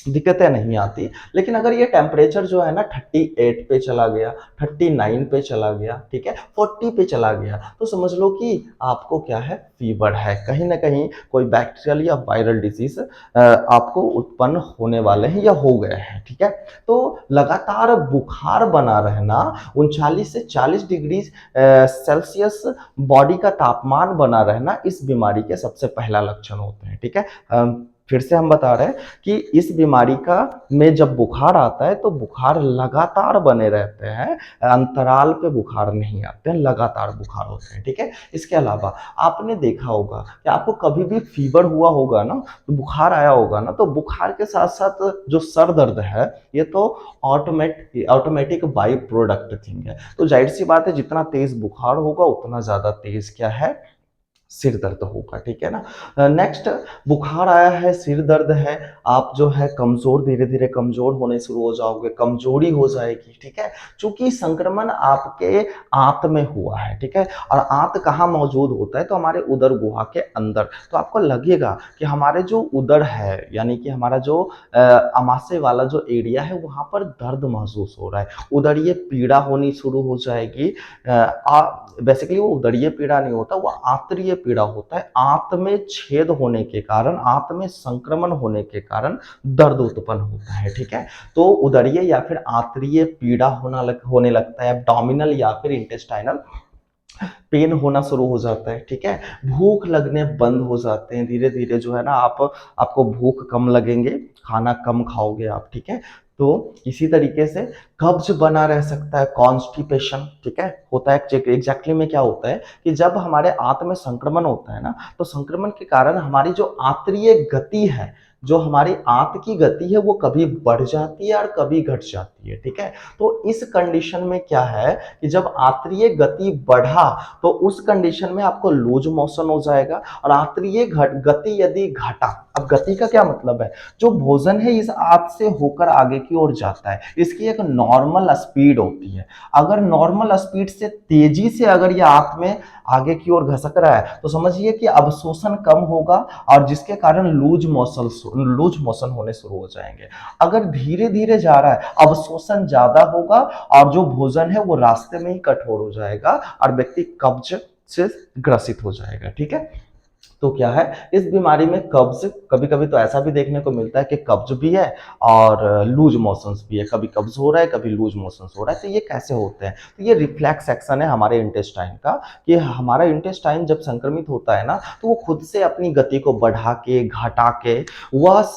दिक्कतें नहीं आती। लेकिन अगर ये टेम्परेचर जो है ना 38 पे चला गया, 39 पे चला गया, ठीक है, 40 पे चला गया, तो समझ लो कि आपको क्या है, फीवर है। कहीं ना कहीं कोई बैक्टीरियल या वायरल डिजीज आपको उत्पन्न होने वाले हैं या हो गए हैं, ठीक है। तो लगातार बुखार बना रहना, 39 से 40 डिग्री सेल्सियस बॉडी का तापमान बना रहना इस बीमारी के सबसे पहला लक्षण होते हैं, ठीक है। फिर से हम बता रहे हैं कि इस बीमारी का में जब बुखार आता है तो बुखार लगातार बने रहते हैं, अंतराल पे बुखार नहीं आते हैं, लगातार बुखार होते हैं, ठीक है। इसके अलावा आपने देखा होगा कि आपको कभी भी फीवर हुआ होगा ना, तो बुखार आया होगा ना, तो बुखार के साथ साथ जो सर दर्द है ये तो ऑटोमेटिक बाई प्रोडक्ट थिंग है। तो जाहिर सी बात है जितना तेज बुखार होगा उतना ज्यादा तेज क्या है, सिर दर्द होगा, ठीक है ना। नेक्स्ट, बुखार आया है, सिर दर्द है, आप जो है कमजोर, धीरे धीरे कमजोर होने शुरू हो जाओगे, कमजोरी हो जाएगी, ठीक है। चूंकि संक्रमण आपके आंत में हुआ है, ठीक है, और आंत कहाँ मौजूद होता है, तो हमारे उदर गुहा के अंदर। तो आपको लगेगा कि हमारे जो उदर है, यानी कि हमारा जो अमाशय वाला जो एरिया है वहां पर दर्द महसूस हो रहा है, उदरीय पीड़ा होनी शुरू हो जाएगी। बेसिकली वो उदरीय पीड़ा नहीं होता, वो आंतरीय पीड़ा होता है। आंत में छेद होने के कारण, आंत में संक्रमण होने के कारण दर्द उत्पन्न होता है, ठीक है। तो उदरीय या फिर आंतरीय पीड़ा होने लगता है, एब्डोमिनल या फिर इंटेस्टाइनल पेन होना शुरू हो जाता है, ठीक है। भूख लगने बंद हो जाते हैं धीरे धीरे, जो है ना आपको भूख कम लगेंगे, खाना कम खाओगे आप, ठीक है। तो इसी तरीके से कब्ज बना रह सकता है, कॉन्स्टिपेशन, ठीक है, होता है। एग्जैक्टली में क्या होता है कि जब हमारे आंत में संक्रमण होता है ना, तो संक्रमण के कारण हमारी जो आंतरीय गति है, जो हमारी आंत की गति है, वो कभी बढ़ जाती है और कभी घट जाती है, ठीक है। तो इस कंडीशन में क्या है कि जब आंतरीय गति बढ़ा तो उस कंडीशन में आपको लूज मोशन हो जाएगा, और आंतरीय गति यदि घटा, अब गति का क्या मतलब है, जो भोजन है इस आंत से होकर आगे की ओर जाता है, इसकी एक नॉर्मल स्पीड होती है। अगर नॉर्मल स्पीड से तेजी से अगर ये आंत में आगे की ओर घसक रहा है तो समझिए कि अवशोषण कम होगा, और जिसके कारण लूज मोशन होने शुरू हो जाएंगे। अगर धीरे धीरे जा रहा है, अवशोषण ज्यादा होगा और जो भोजन है वो रास्ते में ही कठोर हो जाएगा और व्यक्ति कब्ज से ग्रसित हो जाएगा, ठीक है। तो क्या है, इस बीमारी में कब्ज, कभी कभी तो ऐसा भी देखने को मिलता है कि कब्ज भी है और लूज मोशंस भी है, कभी कब्ज हो रहा है कभी लूज मोशंस हो रहा है। तो ये कैसे होते हैं, तो ये रिफ्लेक्स एक्शन है हमारे इंटेस्टाइन का, कि हमारा इंटेस्टाइन जब संक्रमित होता है ना तो वो खुद से अपनी गति को बढ़ा के घटा के वह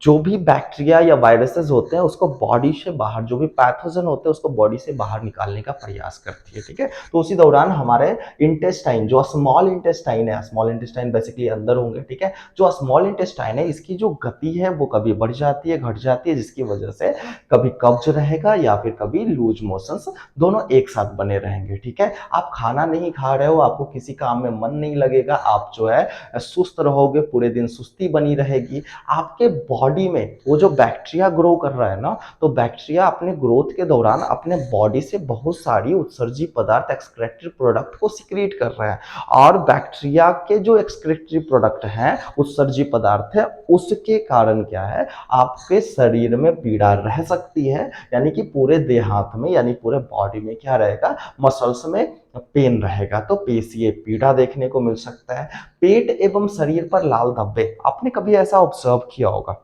जो भी बैक्टीरिया या वायरसेस होते हैं उसको बॉडी से बाहर, जो भी पैथोजन होते हैं उसको बॉडी से बाहर निकालने का प्रयास करती है, ठीक है। तो उसी दौरान हमारे इंटेस्टाइन, जो स्मॉल इंटेस्टाइन है, स्मॉल इंटेस्टाइन बेसिकली अंदर होंगे, ठीक है, जो स्मॉल इंटेस्टाइन है इसकी जो गति है वो कभी बढ़ जाती है, घट जाती है, जिसकी वजह से कभी कब्ज रहेगा या फिर कभी लूज मोशंस, दोनों एक साथ बने रहेंगे, ठीक है। आप खाना नहीं खा रहे हो, आपको किसी काम में मन नहीं लगेगा, आप जो है सुस्त रहोगे, पूरे दिन सुस्ती बनी रहेगी। आपके बॉडी में वो जो बैक्टीरिया ग्रो कर रहा है ना, तो बैक्टीरिया अपने ग्रोथ के दौरान अपने बॉडी से बहुत सारी उत्सर्जी पदार्थ, एक्सक्रेटरी प्रोडक्ट को सिक्रीट कर रहा है, और बैक्टीरिया के जो एक्सक्रेटरी प्रोडक्ट हैं, उत्सर्जी पदार्थ है, उसके कारण क्या है, आपके शरीर में पीड़ा रह सकती है, यानी कि पूरे देहात में, यानी पूरे बॉडी में क्या रहेगा, मसल्स में पेन रहेगा, तो पेशीय पीड़ा देखने को मिल सकता है। पेट एवं शरीर पर लाल धब्बे, आपने कभी ऐसा ऑब्जर्व किया होगा,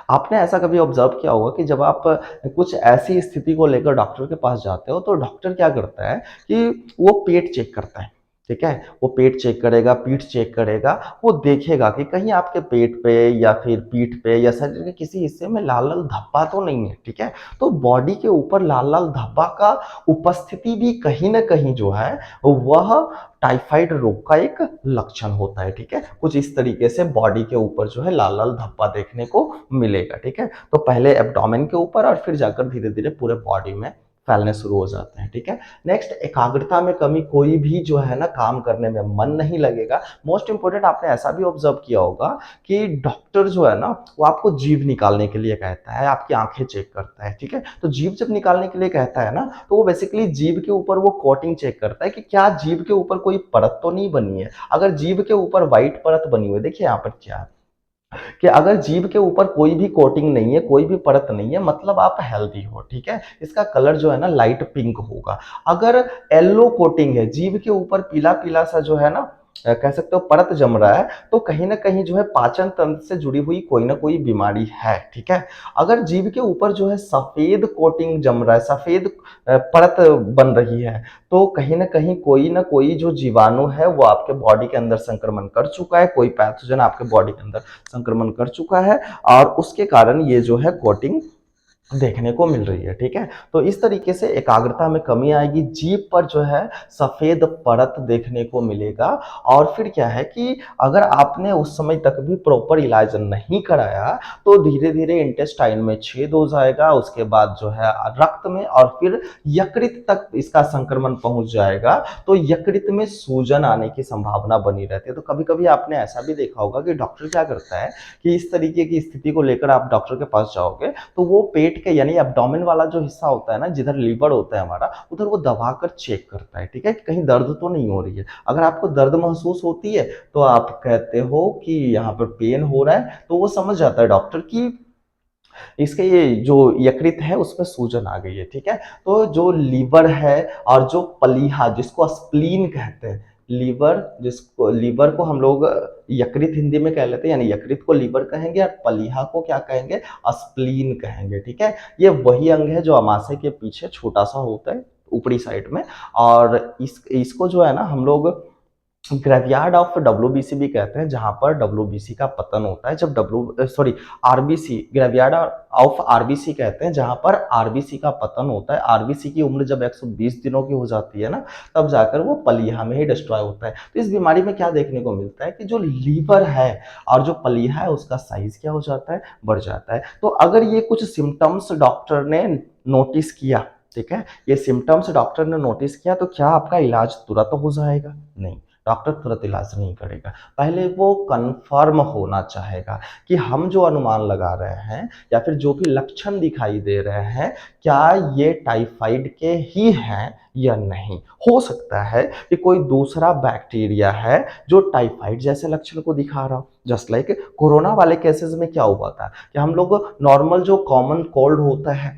आपने ऐसा कभी ऑब्जर्व किया होगा कि जब आप कुछ ऐसी स्थिति को लेकर डॉक्टर के पास जाते हो तो डॉक्टर क्या करता है कि वो पेट चेक करता है, ठीक है, वो पेट चेक करेगा, पीठ चेक करेगा, वो देखेगा कि कहीं आपके पेट पे या फिर पीठ पे या शरीर के किसी हिस्से में लाल लाल धब्बा तो नहीं है, ठीक है। तो बॉडी के ऊपर लाल लाल धब्बा का उपस्थिति भी कहीं ना कहीं जो है वह टाइफाइड रोग का एक लक्षण होता है, ठीक है। कुछ इस तरीके से बॉडी के ऊपर जो है लाल लाल धब्बा देखने को मिलेगा, ठीक है। तो पहले एब्डोमेन के ऊपर और फिर जाकर धीरे धीरे पूरे बॉडी में फैलने शुरू हो जाते हैं, ठीक है। नेक्स्ट, एकाग्रता में कमी, कोई भी जो है ना काम करने में मन नहीं लगेगा। मोस्ट इंपोर्टेंट, आपने ऐसा भी ऑब्जर्व किया होगा कि डॉक्टर जो है ना वो आपको जीभ निकालने के लिए कहता है, आपकी आंखें चेक करता है, ठीक है। तो जीभ जब निकालने के लिए कहता है ना तो वो बेसिकली जीभ के ऊपर वो कोटिंग चेक करता है कि क्या जीभ के ऊपर कोई परत तो नहीं बनी है। अगर जीभ के ऊपर व्हाइट परत बनी हुई है, देखिए यहाँ पर क्या है कि अगर जीभ के ऊपर कोई भी कोटिंग नहीं है, कोई भी परत नहीं है, मतलब आप हेल्दी हो, ठीक है। इसका कलर जो है ना लाइट पिंक होगा। अगर येलो कोटिंग है, जीभ के ऊपर पीला पीला सा जो है ना कह सकते हो परत जम रहा है, तो कहीं ना कहीं जो है पाचन तंत्र से जुड़ी हुई कोई ना कोई बीमारी है, ठीक है। अगर जीभ के ऊपर जो है सफेद कोटिंग जम रहा है, सफेद परत बन रही है, तो कहीं ना कोई जो जीवाणु है वो आपके बॉडी के अंदर संक्रमण कर चुका है, कोई पैथोजन आपके बॉडी के अंदर संक्रमण कर चुका है और उसके कारण ये जो है कोटिंग देखने को मिल रही है, ठीक है। तो इस तरीके से एकाग्रता में कमी आएगी, जीभ पर जो है सफेद परत देखने को मिलेगा। और फिर क्या है कि अगर आपने उस समय तक भी प्रॉपर इलाज नहीं कराया तो धीरे धीरे इंटेस्टाइन में छेद हो जाएगा, उसके बाद जो है रक्त में और फिर यकृत तक इसका संक्रमण पहुंच जाएगा, तो यकृत में सूजन आने की संभावना बनी रहती है। तो कभी कभी आपने ऐसा भी देखा होगा कि डॉक्टर क्या करता है कि इस तरीके की स्थिति को लेकर आप डॉक्टर के पास जाओगे तो वो पेट के यानी एब्डोमेन वाला जो हिस्सा होता है ना, जिधर लीवर होता है हमारा, उधर वो दबाकर चेक करता है, ठीक है, कि कहीं दर्द तो नहीं हो रही है। अगर आपको दर्द महसूस होती है तो आप कहते हो कि यहाँ पर पेन हो रहा है, तो वो समझ जाता है डॉक्टर कि इसके ये जो यकृत है उसमें सूजन आ गई है, ठीक है। तो जो लीवर है और जो पलीहा जिसको स्प्लीन कहते हैं, लीवर को हम लोग यकृत हिंदी में कह लेते हैं, यानी यकृत को लीवर कहेंगे और पलीहा को क्या कहेंगे, स्प्लीन कहेंगे, ठीक है। ये वही अंग है जो अमाशय के पीछे छोटा सा होता है ऊपरी साइड में, और इसको जो है ना हम लोग ग्रेवयार्ड ऑफ डब्ल्यूबीसी भी कहते हैं, जहां पर डब्ल्यूबीसी का पतन होता है, जब आरबीसी, ग्रेवयार्ड ऑफ आरबीसी कहते हैं, जहां पर आरबीसी का पतन होता है। आरबीसी की उम्र जब 120 दिनों की हो जाती है ना, तब जाकर वो पलीहा में ही डिस्ट्रॉय होता है। तो इस बीमारी में क्या देखने को मिलता है कि जो लीवर है और जो पलीहा है उसका साइज क्या हो जाता है, बढ़ जाता है। तो अगर ये कुछ सिम्टम्स डॉक्टर ने नोटिस किया, ठीक है, ये सिम्टम्स डॉक्टर ने नोटिस किया, तो क्या आपका इलाज तुरंत हो जाएगा? नहीं, डॉक्टर तुरंत इलाज नहीं करेगा। पहले वो कंफर्म होना चाहेगा कि हम जो अनुमान लगा रहे हैं या फिर जो भी लक्षण दिखाई दे रहे हैं, क्या ये टाइफाइड के ही हैं या नहीं। हो सकता है कि कोई दूसरा बैक्टीरिया है जो टाइफाइड जैसे लक्षण को दिखा रहा हो। जस्ट लाइक कोरोना वाले केसेस में क्या हुआ था कि हम लोग नॉर्मल जो कॉमन कोल्ड होता है,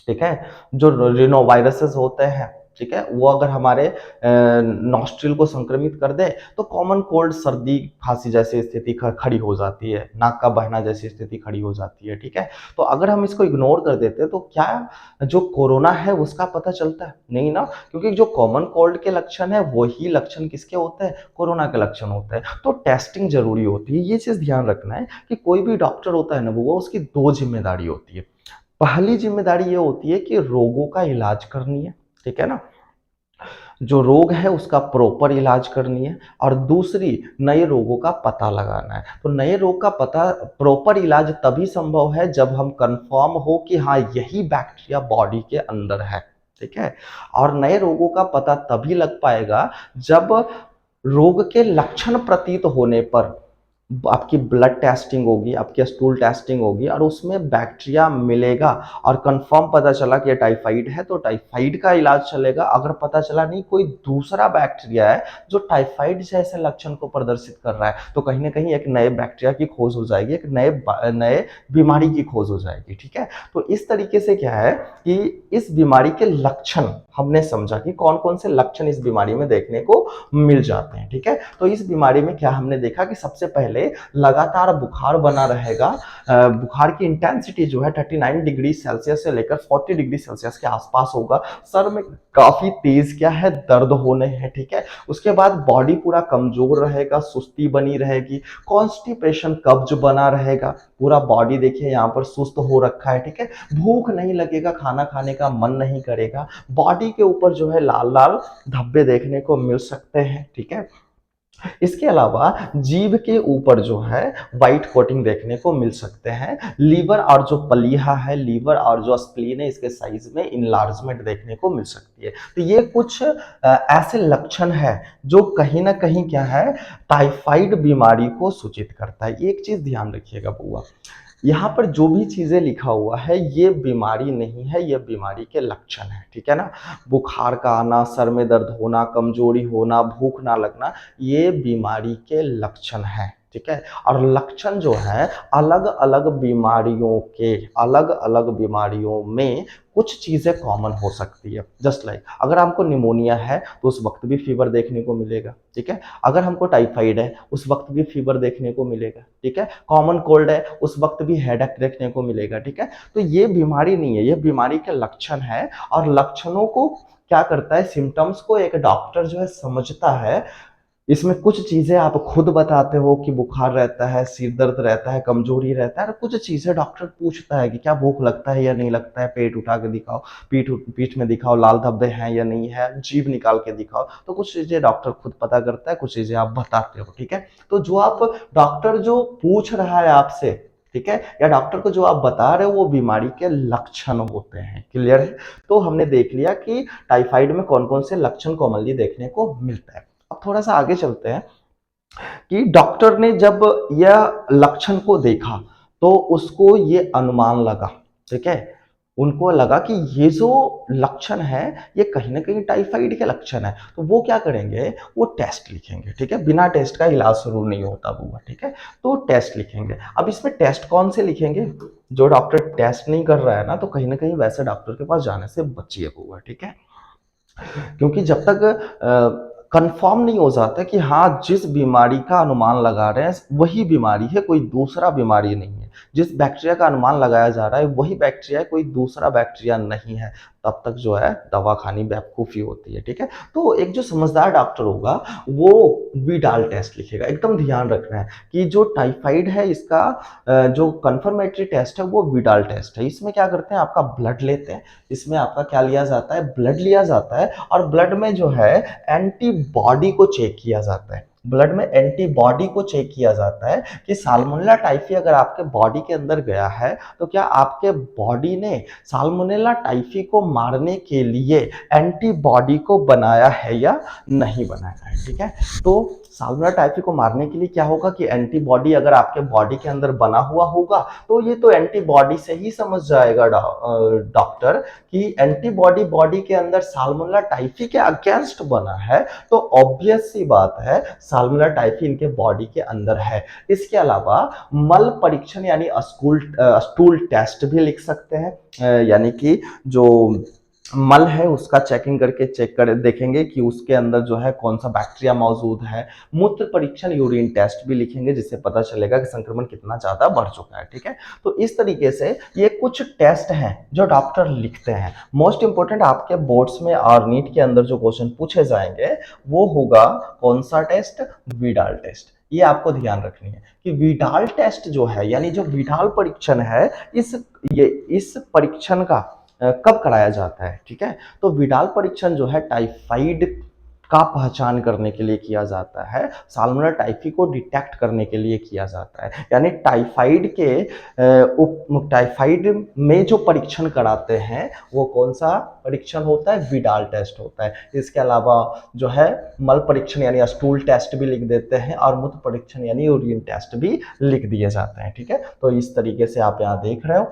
ठीक है, जो रिनो वायरसेस होते हैं, ठीक है, वो अगर हमारे नॉस्ट्रिल को संक्रमित कर दे तो कॉमन कोल्ड, सर्दी खांसी जैसी स्थिति खड़ी हो जाती है, नाक का बहना जैसी स्थिति खड़ी हो जाती है, ठीक है। तो अगर हम इसको इग्नोर कर देते हैं तो क्या जो कोरोना है उसका पता चलता है? नहीं ना, क्योंकि जो कॉमन कोल्ड के लक्षण है वही लक्षण किसके होते हैं, कोरोना के लक्षण होते हैं। तो टेस्टिंग जरूरी होती है। ये चीज ध्यान रखना है कि कोई भी डॉक्टर होता है ना, वो उसकी दो जिम्मेदारी होती है। पहली जिम्मेदारी ये होती है कि रोगों का इलाज करनी है, ठीक है ना, जो रोग है उसका प्रॉपर इलाज करनी है, और दूसरी नए रोगों का पता लगाना है। तो नए रोग का पता, प्रॉपर इलाज तभी संभव है जब हम कंफर्म हो कि हाँ यही बैक्टीरिया बॉडी के अंदर है, ठीक है। और नए रोगों का पता तभी लग पाएगा जब रोग के लक्षण प्रतीत होने पर आपकी ब्लड टेस्टिंग होगी, आपकी स्टूल टेस्टिंग होगी और उसमें बैक्टीरिया मिलेगा और कंफर्म पता चला कि ये टाइफाइड है तो टाइफाइड का इलाज चलेगा। अगर पता चला नहीं कोई दूसरा बैक्टीरिया है जो टाइफाइड जैसे लक्षण को प्रदर्शित कर रहा है, तो कहीं ना कहीं एक नए बैक्टीरिया की खोज हो जाएगी, एक नए बीमारी की खोज हो जाएगी। ठीक है, तो इस तरीके से क्या है कि इस बीमारी के लक्षण हमने समझा कि कौन कौन से लक्षण इस बीमारी में देखने को मिल जाते हैं। ठीक है, तो इस बीमारी में क्या हमने देखा कि सबसे पहले लगातार बुखार बना रहेगा। बुखार की इंटेंसिटी जो है 39 डिग्री सेल्सियस से लेकर 40 डिग्री सेल्सियस के आसपास होगा। सर में काफी तेज क्या है दर्द होने हैं। ठीक है, उसके बाद बॉडी पूरा कमजोर रहेगा, सुस्ती बनी रहेगी, कॉन्स्टिपेशन कब्ज बना रहेगा, पूरा बॉडी देखिए यहाँ पर सुस्त हो रखा है। ठीक है, भूख नहीं लगेगा, खाना खाने का मन नहीं करेगा, बॉडी के ऊपर जो है लाल लाल धब्बे देखने को मिल सकते हैं। ठीक है, इसके अलावा जीभ के ऊपर जो है व्हाइट कोटिंग देखने को मिल सकते हैं। लीवर और जो पलीहा है, लीवर और जो स्प्लीन है, इसके साइज में इनलार्जमेंट देखने को मिल सकती है। तो ये कुछ ऐसे लक्षण है जो कहीं ना कहीं क्या है टाइफाइड बीमारी को सूचित करता है। एक चीज ध्यान रखिएगा बुआ, यहाँ पर जो भी चीजें लिखा हुआ है ये बीमारी नहीं है, ये बीमारी के लक्षण है। ठीक है ना, बुखार का आना, सर में दर्द होना, कमजोरी होना, भूख ना लगना, ये बीमारी के लक्षण है। ठीक है, और लक्षण जो है अलग अलग बीमारियों के, अलग अलग बीमारियों में कुछ चीजें कॉमन हो सकती है। जस्ट लाइक अगर हमको निमोनिया है तो उस वक्त भी फीवर देखने को मिलेगा। ठीक है, अगर हमको टाइफाइड है उस वक्त भी फीवर देखने को मिलेगा। ठीक है, कॉमन कोल्ड है उस वक्त भी हेडेक देखने को मिलेगा। ठीक है, तो ये बीमारी नहीं है, ये बीमारी के लक्षण है। और लक्षणों को क्या करता है, सिम्टम्स को एक डॉक्टर जो है समझता है। इसमें कुछ चीजें आप खुद बताते हो कि बुखार रहता है, सिर दर्द रहता है, कमजोरी रहता है, और कुछ चीजें डॉक्टर पूछता है कि क्या भूख लगता है या नहीं लगता है, पेट उठा के दिखाओ, पीठ में दिखाओ, लाल धब्बे हैं या नहीं है, जीभ निकाल के दिखाओ। तो कुछ चीजें डॉक्टर खुद पता करता है, कुछ चीजें आप बताते हो। ठीक है, तो जो आप डॉक्टर जो पूछ रहा है आपसे, ठीक है, या डॉक्टर को जो आप बता रहे हो वो बीमारी के लक्षण होते हैं। क्लियर है, तो हमने देख लिया कि टाइफाइड में कौन कौन से लक्षण कॉमनली देखने को मिलता है। अब थोड़ा सा आगे चलते हैं कि डॉक्टर ने जब यह लक्षण को देखा तो उसको ये अनुमान लगा। ठीक है, उनको लगा कि ये जो लक्षण है ये कहीं ना कहीं टाइफाइड के लक्षण है। तो वो क्या करेंगे, वो टेस्ट लिखेंगे। ठीक है, बिना टेस्ट का इलाज शुरू नहीं होता बुआ। ठीक है, तो टेस्ट लिखेंगे। अब इसमें टेस्ट कौन से लिखेंगे, जो डॉक्टर टेस्ट नहीं कर रहा है ना, तो कहीं ना कहीं वैसे डॉक्टर के पास जाने से बचिए बुआ। ठीक है, क्योंकि जब तक कंफर्म नहीं हो जाता कि हाँ जिस बीमारी का अनुमान लगा रहे हैं वही बीमारी है, कोई दूसरा बीमारी नहीं है, जिस बैक्टीरिया का अनुमान लगाया जा रहा है वही बैक्टीरिया है, कोई दूसरा बैक्टीरिया नहीं है, तब तक जो है दवा खानी बेवकूफ़ी होती है। ठीक है, तो एक जो समझदार डॉक्टर होगा वो विडाल टेस्ट लिखेगा। एकदम ध्यान रखना है कि जो टाइफाइड है इसका जो कंफर्मेटरी टेस्ट है वो विडाल टेस्ट है। इसमें क्या करते हैं, आपका ब्लड लेते हैं, इसमें आपका क्या लिया जाता है, ब्लड लिया जाता है, और ब्लड में जो है एंटीबॉडी को चेक किया जाता है। ब्लड में एंटीबॉडी को चेक किया जाता है कि साल्मोनेला टाइफी अगर आपके बॉडी के अंदर गया है तो क्या आपके बॉडी ने साल्मोनेला टाइफी को मारने के लिए एंटीबॉडी को बनाया है या नहीं बनाया है। ठीक है, तो साल्मोनेला टाइफी को मारने के लिए क्या होगा कि एंटीबॉडी अगर आपके बॉडी के अंदर बना हुआ होगा तो ये तो एंटीबॉडी से ही समझ जाएगा डॉक्टर कि एंटीबॉडी बॉडी के अंदर साल्मोनेला टाइफी के अगेंस्ट बना है, तो ऑब्वियस सी बात है साल्मोनेला टाइफी इनके बॉडी के अंदर है। इसके अलावा मल परीक्षण यानी स्टूल टेस्ट भी लिख सकते हैं, यानी कि जो मल है उसका चेकिंग करके चेक कर देखेंगे कि उसके अंदर जो है कौन सा बैक्टीरिया मौजूद है। मूत्र परीक्षण यूरिन टेस्ट भी लिखेंगे जिससे पता चलेगा कि संक्रमण कितना ज्यादा बढ़ चुका है। ठीक है, तो इस तरीके से ये कुछ टेस्ट हैं जो डॉक्टर लिखते हैं। मोस्ट इंपोर्टेंट आपके बोर्ड्स में और नीट के अंदर जो क्वेश्चन पूछे जाएंगे वो होगा कौन सा टेस्ट, विडाल टेस्ट। ये आपको ध्यान रखनी है कि विडाल टेस्ट जो है यानी जो विडाल परीक्षण है इस परीक्षण का कब कराया जाता है। ठीक है, तो विडाल परीक्षण जो है टाइफाइड का पहचान करने के लिए किया जाता है, साल्मोनेला टाइफी को डिटेक्ट करने के लिए किया जाता है। यानी टाइफाइड के टाइफाइड में जो परीक्षण कराते हैं वो कौन सा परीक्षण होता है? विडाल टेस्ट होता है। इसके अलावा जो है मल परीक्षण यानी स्टूल टेस्ट भी लिख देते हैं और मूत्र परीक्षण यानी यूरिन टेस्ट भी लिख दिए जाते हैं। ठीक है, तो इस तरीके से आप यहाँ देख रहे हो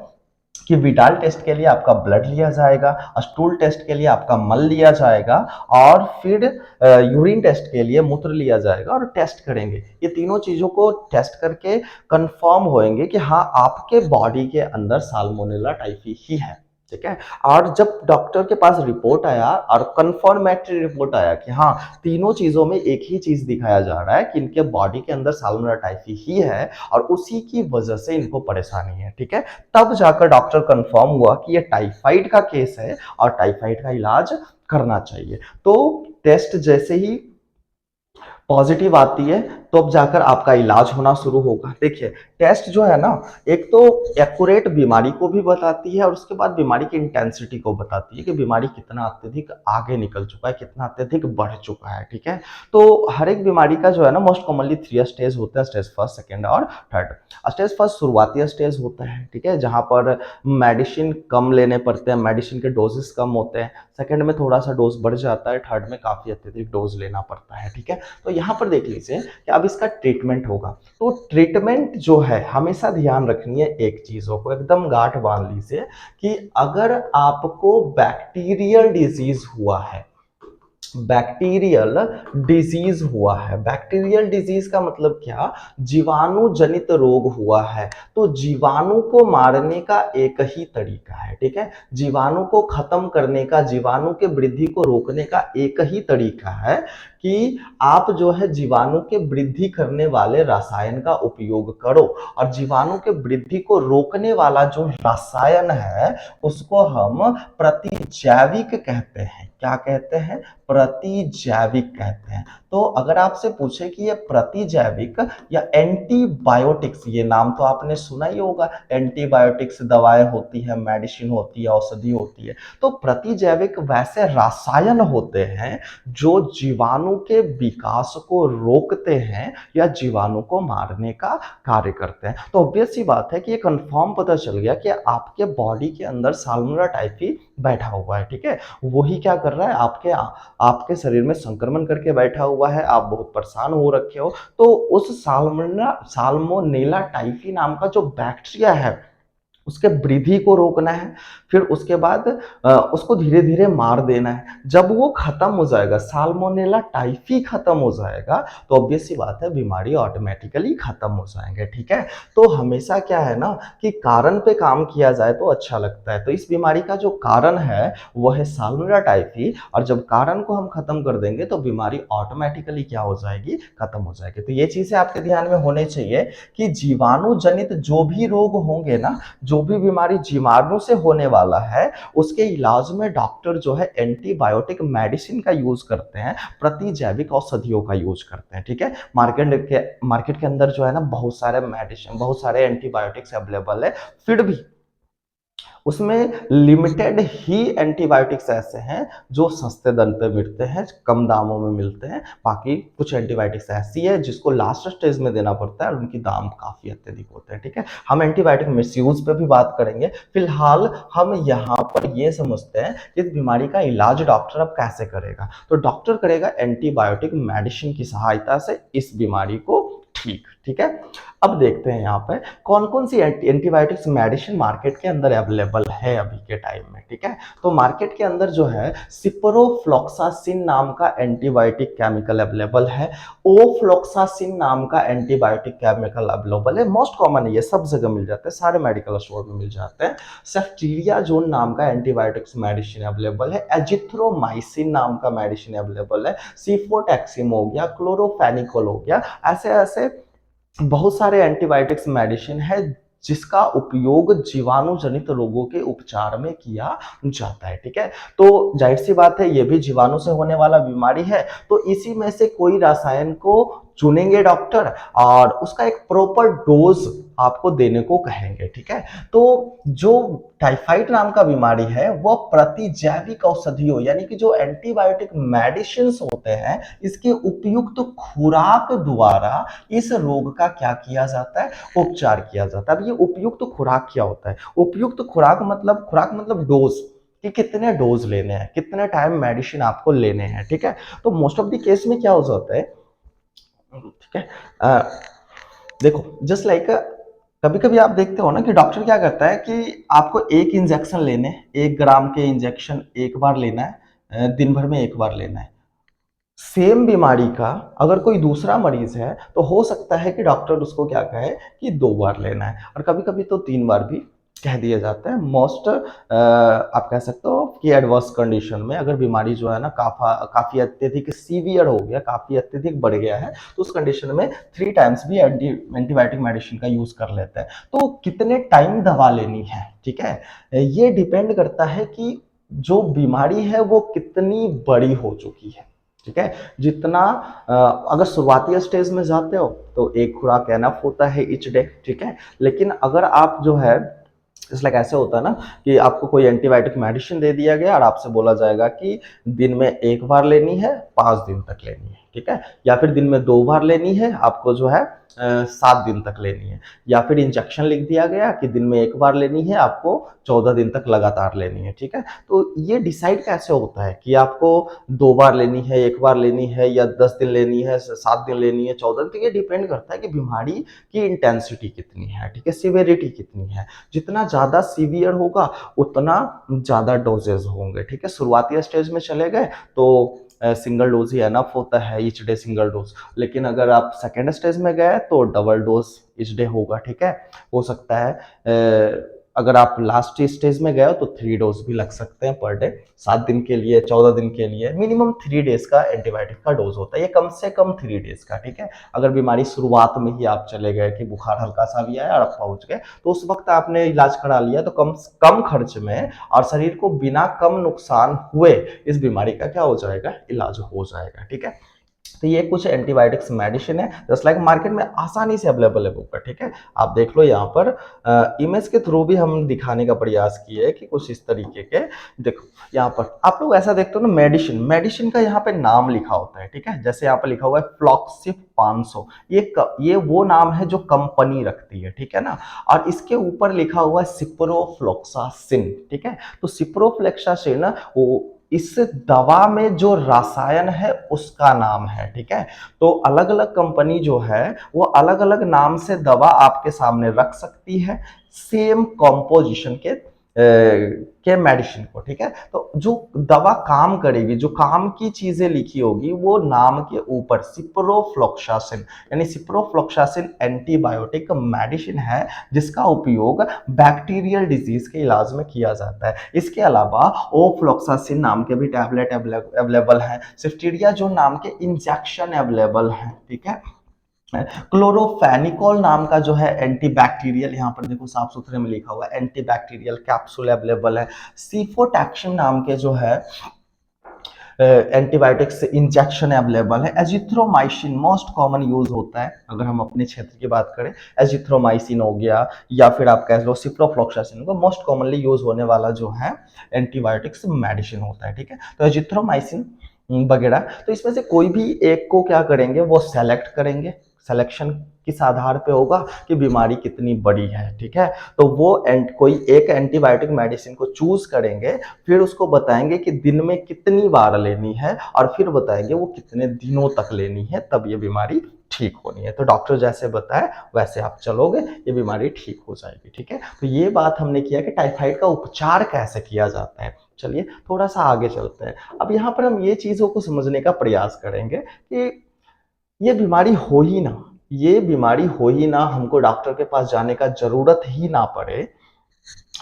कि विडाल टेस्ट के लिए आपका ब्लड लिया जाएगा, स्टूल टेस्ट के लिए आपका मल लिया जाएगा और फिर यूरिन टेस्ट के लिए मूत्र लिया जाएगा और टेस्ट करेंगे। ये तीनों चीजों को टेस्ट करके कंफर्म होएंगे कि हाँ आपके बॉडी के अंदर साल्मोनेला टाइफी ही है। ठीक है, और जब डॉक्टर के पास रिपोर्ट आया और कंफर्मेटरी रिपोर्ट आया कि हाँ तीनों चीजों में एक ही चीज दिखाया जा रहा है कि इनके बॉडी के अंदर साल्मोनेला टाइफी ही है और उसी की वजह से इनको परेशानी है, ठीक है, तब जाकर डॉक्टर कंफर्म हुआ कि ये टाइफाइड का केस है और टाइफाइड का इलाज करना चाहिए। तो टेस्ट जैसे ही पॉजिटिव आती है तो अब जाकर आपका इलाज होना शुरू होगा। देखिए टेस्ट जो है ना, एक तो एक्यूरेट बीमारी को भी बताती है और उसके बाद बीमारी की इंटेंसिटी को बताती है कि बीमारी कितना अत्यधिक आगे निकल चुका है, कितना अत्यधिक बढ़ चुका है। ठीक है, तो हर एक बीमारी का जो है ना मोस्ट कॉमनली 3 स्टेज होता है, स्टेज फर्स्ट, सेकेंड और थर्ड। स्टेज फर्स्ट शुरुआती स्टेज होता है, ठीक है, जहां पर मेडिसिन कम लेने पड़ते हैं, मेडिसिन के डोजेस कम होते हैं। सेकेंड में थोड़ा सा डोज बढ़ जाता है, थर्ड में काफी अत्यधिक डोज लेना पड़ता है। ठीक है, तो यहाँ पर देख लीजिए कि अब इसका ट्रीटमेंट होगा। तो ट्रीटमेंट जो है हमेशा ध्यान रखनी है एक चीजों को एकदम गांठ बांध लीजिए कि अगर आपको बैक्टीरियल डिजीज हुआ है, बैक्टीरियल डिजीज हुआ है, बैक्टीरियल डिजीज का मतलब क्या? जीवाणु जनित रोग हुआ है। तो जीवाणु को मारने का एक ही तरीका है, ठीक है, जीवाणु को खत्म करने का, जीवाणु के वृद्धि को रोकने का एक ही तरीका है कि आप जो है जीवाणु के वृद्धि करने वाले रसायन का उपयोग करो। और जीवाणु के वृद्धि को रोकने वाला जो रसायन है उसको हम प्रतिजैविक कहते हैं। क्या कहते हैं? प्रतिजैविक कहते हैं। तो अगर आपसे पूछे कि ये प्रतिजैविक या एंटीबायोटिक्स, ये नाम तो आपने सुना ही होगा, एंटीबायोटिक्स दवाएं होती है, मेडिसिन होती है, औषधि होती है। तो प्रतिजैविक वैसे रसायन होते हैं जो जीवाणु के विकास को रोकते हैं या जीवाणु को मारने का कार्य करते हैं। तो ऑब्वियस सी बात है कि ये कंफर्म पता चल गया कि आपके बॉडी के अंदर साल्मोनेला टाइफी बैठा हुआ है। ठीक है, वही क्या कर रहा है, आपके शरीर में संक्रमण करके बैठा हुआ है, आप बहुत परेशान हो रखे हो। तो उस साल्मोनेला टाइफी नाम का जो बैक्टीरिया है उसके वृद्धि को रोकना है, फिर उसके बाद उसको धीरे धीरे मार देना है। जब वो खत्म हो जाएगा, साल्मोनेला टाइफी खत्म हो जाएगा, तो ऑब्वियस सी बात है बीमारी ऑटोमेटिकली खत्म हो जाएंगे। ठीक है, तो हमेशा क्या है ना कि कारण पे काम किया जाए तो अच्छा लगता है। तो इस बीमारी का जो कारण है वो है साल्मोनेला टाइफी, और जब कारण को हम खत्म कर देंगे तो बीमारी ऑटोमेटिकली क्या हो जाएगी? खत्म हो जाएगी। तो ये चीजें आपके ध्यान में होने चाहिए कि जीवाणु जनित जो भी रोग होंगे ना, जो भी बीमारी जीवाणु से होने वाला है, उसके इलाज में डॉक्टर जो है एंटीबायोटिक मेडिसिन का यूज करते हैं, प्रतिजैविक औषधियों का यूज करते हैं। ठीक है, मार्केट के अंदर जो है ना बहुत सारे मेडिसिन, बहुत सारे एंटीबायोटिक्स अवेलेबल है, फिर भी उसमें लिमिटेड ही एंटीबायोटिक्स ऐसे हैं जो सस्ते दर पे मिलते हैं, कम दामों में मिलते हैं। बाकी कुछ एंटीबायोटिक्स ऐसी है जिसको लास्ट स्टेज में देना पड़ता है और उनकी दाम काफी अत्यधिक होते हैं। ठीक है, हम एंटीबायोटिक मिसयूज पे भी बात करेंगे। फिलहाल हम यहाँ पर ये समझते हैं कि इस बीमारी का इलाज डॉक्टर अब कैसे करेगा। तो डॉक्टर करेगा एंटीबायोटिक मेडिसिन की सहायता से इस बीमारी को ठीक है। अब देखते हैं यहाँ पे कौन कौन सी एंटीबायोटिक्स मेडिसिन मार्केट के अंदर अवेलेबल है अभी के टाइम में। ठीक है, तो मार्केट के अंदर जो है सिप्रोफ्लॉक्सासिन नाम का एंटीबायोटिक केमिकल अवेलेबल है, ओफ्लॉक्सासिन नाम का एंटीबायोटिक केमिकल अवेलेबल है। मोस्ट कॉमन है, ये सब जगह मिल जाते हैं, सारे मेडिकल स्टोर में मिल जाते हैं। सेफ्टीरियाजोन नाम का एंटीबायोटिक्स मेडिसिन अवेलेबल है, एजिथ्रोमाइसिन नाम का मेडिसिन अवेलेबल है, सीफोटैक्सिम हो गया, क्लोरोफेनिकोल हो गया, ऐसे ऐसे बहुत सारे एंटीबायोटिक्स मेडिसिन है जिसका उपयोग जीवाणु जनित रोगों के उपचार में किया जाता है। ठीक है, तो जाहिर सी बात है ये भी जीवाणु से होने वाला बीमारी है, तो इसी में से कोई रसायन को चुनेंगे डॉक्टर और उसका एक प्रॉपर डोज आपको देने को कहेंगे, ठीक है। तो जो टाइफाइड नाम का बीमारी है वह प्रतिजैविक औषधियों यानी कि जो एंटीबायोटिक मेडिसिन होते हैं इसके उपयुक्त खुराक द्वारा इस रोग का क्या किया जाता है, उपचार किया जाता है। अब ये उपयुक्त खुराक क्या होता है? उपयुक्त खुराक मतलब डोज, कि कितने डोज लेने हैं, कितने टाइम मेडिसिन आपको लेने हैं, ठीक है। तो मोस्ट ऑफ द केस में क्या हो जाता है, ठीक है, देखो जस्ट लाइक कभी कभी आप देखते हो ना कि डॉक्टर क्या करता है कि आपको एक इंजेक्शन लेने, 1 ग्राम के इंजेक्शन एक बार लेना है, दिन भर में एक बार लेना है। सेम बीमारी का अगर कोई दूसरा मरीज है तो हो सकता है कि डॉक्टर उसको क्या कहे कि 2 बार लेना है, और कभी कभी तो 3 बार भी कह दिया जाता है। मोस्ट आप कह सकते हो कि एडवर्स कंडीशन में अगर बीमारी जो है ना काफी अत्यधिक सीवियर हो गया, काफी अत्यधिक बढ़ गया है, तो उस कंडीशन में 3 टाइम्स भी एंटीबायोटिक मेडिसिन का यूज कर लेते हैं। तो कितने टाइम दवा लेनी है, ठीक है, ये डिपेंड करता है कि जो बीमारी है वो कितनी बड़ी हो चुकी है, ठीक है। जितना अगर शुरुआती स्टेज में जाते हो तो एक खुराक एनफ होता है ईच डे, ठीक है। लेकिन अगर आप जो है इस लाइक ऐसे होता है ना कि आपको कोई एंटीबायोटिक मेडिसिन दे दिया गया और आपसे बोला जाएगा कि दिन में एक बार लेनी है, 5 दिन तक लेनी है, ठीक है, या फिर दिन में 2 बार लेनी है, आपको जो है 7 दिन तक लेनी है, या फिर इंजेक्शन लिख दिया गया कि दिन में एक बार लेनी है, आपको 14 दिन तक लगातार लेनी है, ठीक है। तो ये डिसाइड कैसे होता है कि आपको 2 बार लेनी है, एक बार लेनी है, या 10 दिन लेनी है, 7 दिन लेनी है, 14 दिन, तो ये डिपेंड करता है कि बीमारी की इंटेंसिटी कितनी है, ठीक है, सिवियरिटी कितनी है। जितना ज्यादा सीवियर होगा उतना ज्यादा डोजेज होंगे, ठीक है। शुरुआती स्टेज में चले गए तो सिंगल डोज ही एनफ होता है, ईच डे सिंगल डोज। लेकिन अगर आप सेकेंड स्टेज में गए तो डबल डोज ईच डे होगा, ठीक है। हो सकता है अगर आप लास्ट स्टेज में गए हो तो 3 डोज भी लग सकते हैं पर डे, 7 दिन के लिए, 14 दिन के लिए, मिनिमम 3 डेज का एंटीबायोटिक का डोज होता है, ये कम से कम 3 डेज का, ठीक है। अगर बीमारी शुरुआत में ही आप चले गए कि बुखार हल्का सा भी आया और आप पहुंच गए तो उस वक्त आपने इलाज करा लिया तो कम कम खर्च में और शरीर को बिना कम नुकसान हुए इस बीमारी का क्या हो जाएगा, इलाज हो जाएगा, ठीक है। तो ये कुछ एंटीबायोटिक्स मेडिसिन है जस्ट लाइक मार्केट में आसानी से अवेलेबल है बुक का, ठीक है। आप देख लो यहाँ पर इमेज के थ्रू भी हम दिखाने का प्रयास किए है कि कुछ इस तरीके के, देखो यहाँ पर आप लोग ऐसा देखते हो ना, मेडिसिन मेडिसिन का यहाँ पे नाम लिखा होता है, ठीक है। जैसे यहाँ पर लिखा हुआ है फ्लॉक्सिप 500, ये वो नाम है जो कंपनी रखती है, ठीक है ना। और इसके ऊपर लिखा हुआ है सिप्रोफ्लॉक्सासिन, ठीक है। तो सिप्रोफ्लॉक्सासिन वो इस दवा में जो रसायन है उसका नाम है, ठीक है। तो अलग अलग कंपनी जो है वो अलग अलग नाम से दवा आपके सामने रख सकती है, सेम कॉम्पोजिशन के मेडिसिन को, ठीक है। तो जो दवा काम करेगी, जो काम की चीजें लिखी होगी वो नाम के ऊपर सिप्रोफ्लॉक्सासिन, यानी सिप्रोफ्लॉक्सासिन एंटीबायोटिक मेडिसिन है जिसका उपयोग बैक्टीरियल डिजीज के इलाज में किया जाता है। इसके अलावा ओफ्लॉक्सासिन नाम के भी टैबलेट अवेलेबल हैं, सिफ्टीरिया जो नाम के इंजेक्शन अवेलेबल हैं, ठीक है। क्लोरोफेनिकोल नाम का जो है एंटीबैक्टीरियल, यहाँ पर देखो साफ सुथरे में लिखा हुआ है, एंटीबैक्टीरियल कैप्सूल अवेलेबल है। सीफोटैक्सिन नाम के जो है एंटीबायोटिक्स इंजेक्शन अवेलेबल है। एजिथ्रोमाइसिन मोस्ट कॉमन यूज होता है अगर हम अपने क्षेत्र की बात करें, एजिथ्रोमाइसिन हो गया या फिर आप कह लो सिप्रोफ्लॉक्सासिन को मोस्ट कॉमनली यूज होने वाला जो है एंटीबायोटिक्स मेडिसिन होता है, ठीक है। तो एजिथ्रोमाइसिन वगैरह, तो इसमें से कोई भी एक को क्या करेंगे, वो सेलेक्ट करेंगे, सिलेक्शन किस आधार पे होगा कि बीमारी कितनी बड़ी है, ठीक है। तो वो कोई एक एंटीबायोटिक मेडिसिन को चूज करेंगे, फिर उसको बताएंगे कि दिन में कितनी बार लेनी है और फिर बताएंगे वो कितने दिनों तक लेनी है, तब ये बीमारी ठीक होनी है। तो डॉक्टर जैसे बताए वैसे आप चलोगे, ये बीमारी ठीक हो जाएगी, ठीक है। तो ये बात हमने किया कि टाइफाइड का उपचार कैसे किया जाता है। चलिए थोड़ा सा आगे चलते हैं। अब यहाँ पर हम ये चीजों को समझने का प्रयास करेंगे कि ये बीमारी हो ही ना, ये बीमारी हो ही ना, हमको डॉक्टर के पास जाने का जरूरत ही ना पड़े,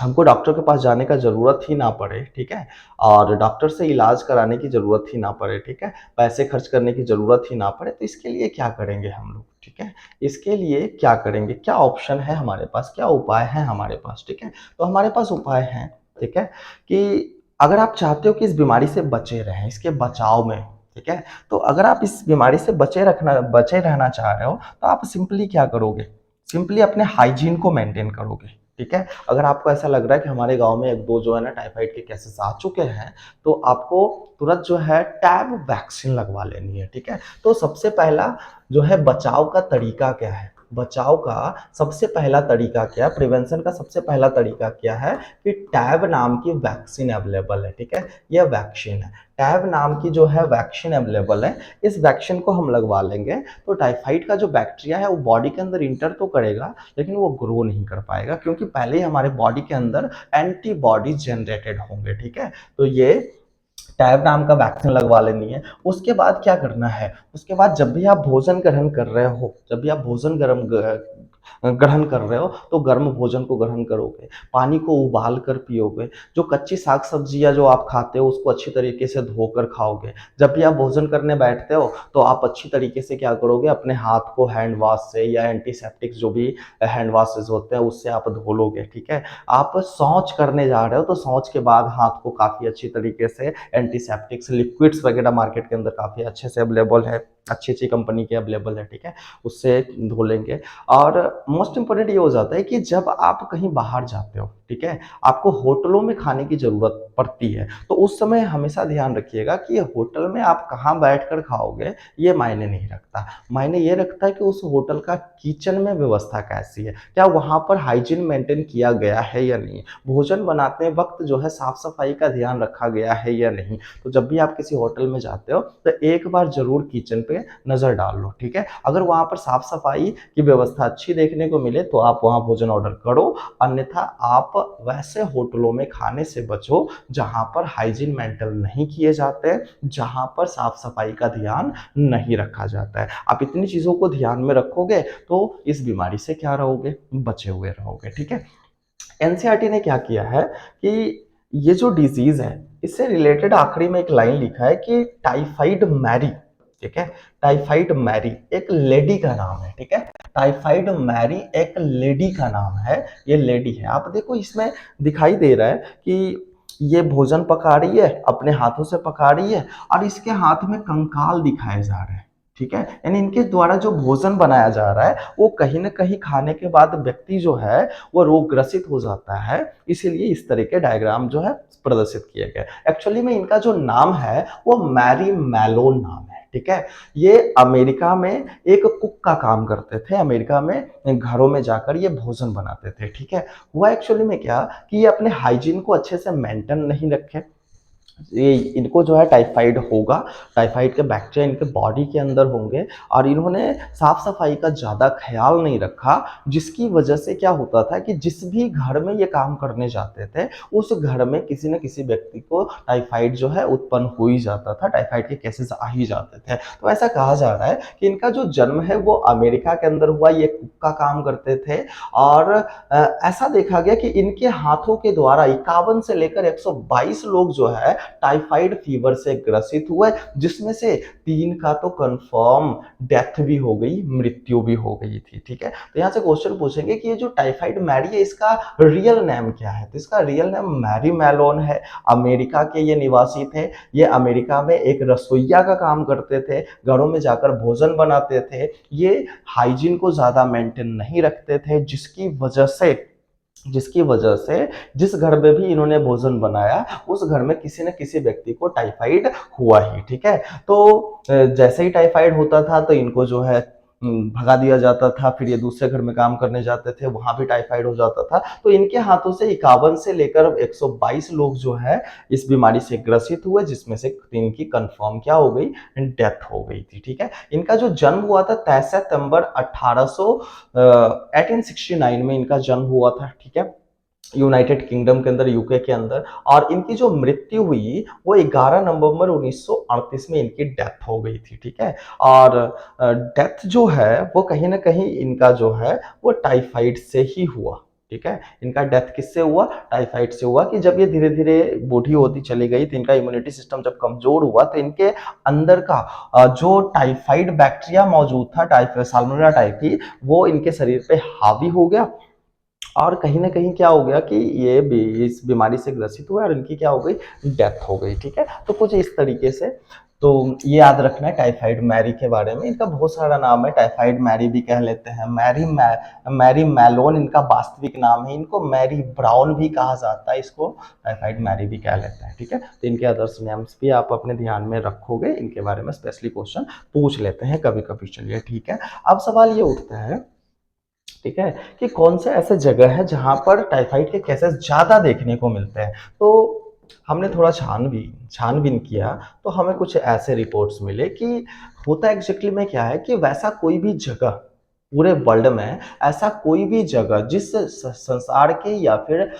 हमको डॉक्टर के पास जाने का जरूरत ही ना पड़े, ठीक है। और डॉक्टर से इलाज कराने की जरूरत ही ना पड़े, ठीक है, पैसे खर्च करने की जरूरत ही ना पड़े। तो इसके लिए क्या करेंगे हम लोग, ठीक है, इसके लिए क्या करेंगे, क्या ऑप्शन है हमारे पास, क्या उपाय है हमारे पास, ठीक है। तो हमारे पास उपाय है, ठीक है, कि अगर आप चाहते हो कि इस बीमारी से बचे रहें, इसके बचाव में ठीक है। तो अगर आप इस बीमारी से बचे रहना चाह रहे हो तो आप सिंपली क्या करोगे, सिंपली अपने हाइजीन को मेंटेन करोगे। ठीक है। अगर आपको ऐसा लग रहा है कि हमारे गांव में एक दो जो है ना टाइफाइड के केसेस आ चुके हैं, तो आपको तुरंत जो है टैब वैक्सीन लगवा लेनी है। ठीक है। तो सबसे पहला जो है बचाव का तरीका क्या है, बचाव का सबसे पहला तरीका क्या है, प्रिवेंशन का सबसे पहला तरीका क्या है कि टैब नाम की वैक्सीन अवेलेबल है। ठीक है। यह वैक्सीन है, टैब नाम की जो है वैक्सीन अवेलेबल है। इस वैक्सीन को हम लगवा लेंगे तो टाइफाइड का जो बैक्टीरिया है वो बॉडी के अंदर इंटर तो करेगा लेकिन वो ग्रो नहीं कर पाएगा, क्योंकि पहले ही हमारे बॉडी के अंदर एंटीबॉडी जनरेटेड होंगे। ठीक है। तो ये टैब नाम का वैक्सीन लगवा लेनी है। उसके बाद क्या करना है, उसके बाद जब भी आप भोजन ग्रहण कर रहे हो, जब भी आप भोजन ग्रहण कर रहे हो तो गर्म भोजन को ग्रहण करोगे, पानी को उबाल कर पियोगे, जो कच्ची साग सब्जियां जो आप खाते हो उसको अच्छी तरीके से धोकर खाओगे। जब भी आप भोजन करने बैठते हो तो आप अच्छी तरीके से क्या करोगे, अपने हाथ को हैंड वॉश से या एंटीसेप्टिक जो भी हैंड वॉशेज होते हैं उससे आप धो लोगे। ठीक है। आप शौच करने जा रहे हो तो शौच के बाद हाथ को काफ़ी अच्छी तरीके से एंटीसेप्टिक्स लिक्विड्स वगैरह मार्केट के अंदर काफ़ी अच्छे से अवेलेबल है, अच्छी अच्छी कंपनी के अवेलेबल है। ठीक है। उससे धो लेंगे। और मोस्ट इंपॉर्टेंट ये हो जाता है कि जब आप कहीं बाहर जाते हो, ठीक है, आपको होटलों में खाने की ज़रूरत पड़ती है, तो उस समय हमेशा ध्यान रखिएगा कि होटल में आप कहाँ बैठकर खाओगे ये मायने नहीं रखता। मायने ये रखता है कि उस होटल का किचन में व्यवस्था कैसी है, क्या वहाँ पर हाइजीन मेंटेन किया गया है या नहीं, भोजन बनाते वक्त जो है साफ सफाई का ध्यान रखा गया है या नहीं। तो जब भी आप किसी होटल में जाते हो तो एक बार जरूर किचन पे नज़र डाल लो। ठीक है। अगर वहाँ पर साफ सफाई की व्यवस्था अच्छी देखने को मिले तो आप वहाँ भोजन ऑर्डर करो, अन्यथा आप वैसे होटलों में खाने से बचो जहाँ पर हाइजीन मेंटेन नहीं किए जाते, जहाँ पर साफ सफाई का ध्यान नहीं रखा जाता है। आप इतनी चीज़ों को ध्यान में रखोगे तो इस बीमारी से क्या रहोगे, बचे हुए रहोगे। ठीक है। एनसीईआरटी ने क्या किया है कि ये जो डिजीज है इससे रिलेटेड आखिरी में एक लाइन लिखा है कि टाइफाइड मैरी, ठीक है, टाइफाइड मैरी एक लेडी का नाम है। ठीक है। टाइफाइड मैरी एक लेडी का नाम है, ये लेडी है। आप देखो इसमें दिखाई दे रहा है कि ये भोजन पका रही है, अपने हाथों से पका रही है और इसके हाथ में कंकाल दिखाए जा रहे हैं। ठीक है। यानी इनके द्वारा जो भोजन बनाया जा रहा है वो कहीं ना कहीं खाने के बाद व्यक्ति जो है वो रोग ग्रसित हो जाता है, इसीलिए इस तरह के डायग्राम जो है प्रदर्शित किए गए। एक्चुअली में इनका जो नाम है वो मैरी मैलोन नाम है। ठीक है। ये अमेरिका में एक कुक का काम करते थे, अमेरिका में घरों में जाकर ये भोजन बनाते थे। ठीक है। हुआ एक्चुअली में क्या कि ये अपने हाइजीन को अच्छे से मेंटेन नहीं रखे, ये इनको जो है टाइफाइड होगा, टाइफाइड के बैक्टीरिया इनके बॉडी के अंदर होंगे और इन्होंने साफ सफाई का ज़्यादा ख्याल नहीं रखा, जिसकी वजह से क्या होता था कि जिस भी घर में ये काम करने जाते थे उस घर में किसी न किसी व्यक्ति को टाइफाइड जो है उत्पन्न हो ही जाता था, टाइफाइड के केसेस आ ही जाते थे। तो ऐसा कहा जा रहा है कि इनका जो जन्म है वो अमेरिका के अंदर हुआ, ये कुक का काम करते थे और ऐसा देखा गया कि इनके हाथों के द्वारा 51 से लेकर 122 लोग जो है टाइफाइड फीवर से ग्रसित हुए, जिसमें से 3 का तो कंफर्म डेथ भी हो गई, मृत्यु भी हो गई थी। ठीक है। तो यहाँ से क्वेश्चन पूछेंगे कि ये जो टाइफाइड मैरी है इसका रियल नेम क्या है, तो इसका रियल नेम मैरी मैलोन है। अमेरिका के ये निवासी थे, ये अमेरिका में एक रसोइया का काम करते थे, घरों में जाकर भोजन बनाते थे, ये हाइजीन को ज्यादा मेंटेन नहीं रखते थे, जिसकी वजह से जिस घर में भी इन्होंने भोजन बनाया उस घर में किसी न किसी व्यक्ति को टाइफाइड हुआ ही। ठीक है। तो जैसे ही टाइफाइड होता था तो इनको जो है भगा दिया जाता था, फिर ये दूसरे घर में काम करने जाते थे, वहां भी टाइफाइड हो जाता था। तो इनके हाथों से 51 से लेकर 122 लोग जो है इस बीमारी से ग्रसित हुए, जिसमें से 3 की कंफर्म क्या हो गई, डेथ हो गई थी। ठीक है। इनका जो जन्म हुआ था 23 सितंबर 1869 में इनका जन्म हुआ था। ठीक है। यूनाइटेड किंगडम के अंदर, यूके के अंदर। और इनकी जो मृत्यु हुई वो 11 नवंबर 1938 में इनकी डेथ हो गई थी। ठीक है। और डेथ जो है वो कहीं ना कहीं इनका जो है वो टाइफाइड से ही हुआ। ठीक है। इनका डेथ किससे हुआ, टाइफाइड से हुआ कि जब ये धीरे धीरे बूढ़ी होती चली गई तो इनका इम्यूनिटी सिस्टम जब कमजोर हुआ तो इनके अंदर का जो टाइफाइड बैक्टीरिया मौजूद था, टाइफाइड साल्मोनेला टाइफी, वो इनके शरीर पे हावी हो गया और कहीं ना कहीं क्या हो गया कि ये भी इस बीमारी से ग्रसित हुए और इनकी क्या हो गई, डेथ हो गई। ठीक है। तो कुछ इस तरीके से तो ये याद रखना है टाइफाइड मैरी के बारे में। इनका बहुत सारा नाम है, टाइफाइड मैरी भी कह लेते हैं, मैरी मैलोन इनका वास्तविक नाम है, इनको मैरी ब्राउन भी कहा जाता है, इसको टाइफाइड मैरी भी कह लेते हैं। ठीक है, तो इनके अदर्स नेम्स भी आप अपने ध्यान में रखोगे, इनके बारे में स्पेशली क्वेश्चन पूछ लेते हैं कभी कभी। चलिए ठीक है, अब सवाल ये उठता है, ठीक है, कि कौन से ऐसे जगह है जहां पर टाइफाइड के केसेस ज्यादा देखने को मिलते हैं। तो हमने थोड़ा छानबीन किया, तो हमें कुछ ऐसे रिपोर्ट्स मिले कि होता एग्जैक्टली में क्या है कि वैसा कोई भी जगह पूरे वर्ल्ड में, ऐसा कोई भी जगह जिस संसार के या फिर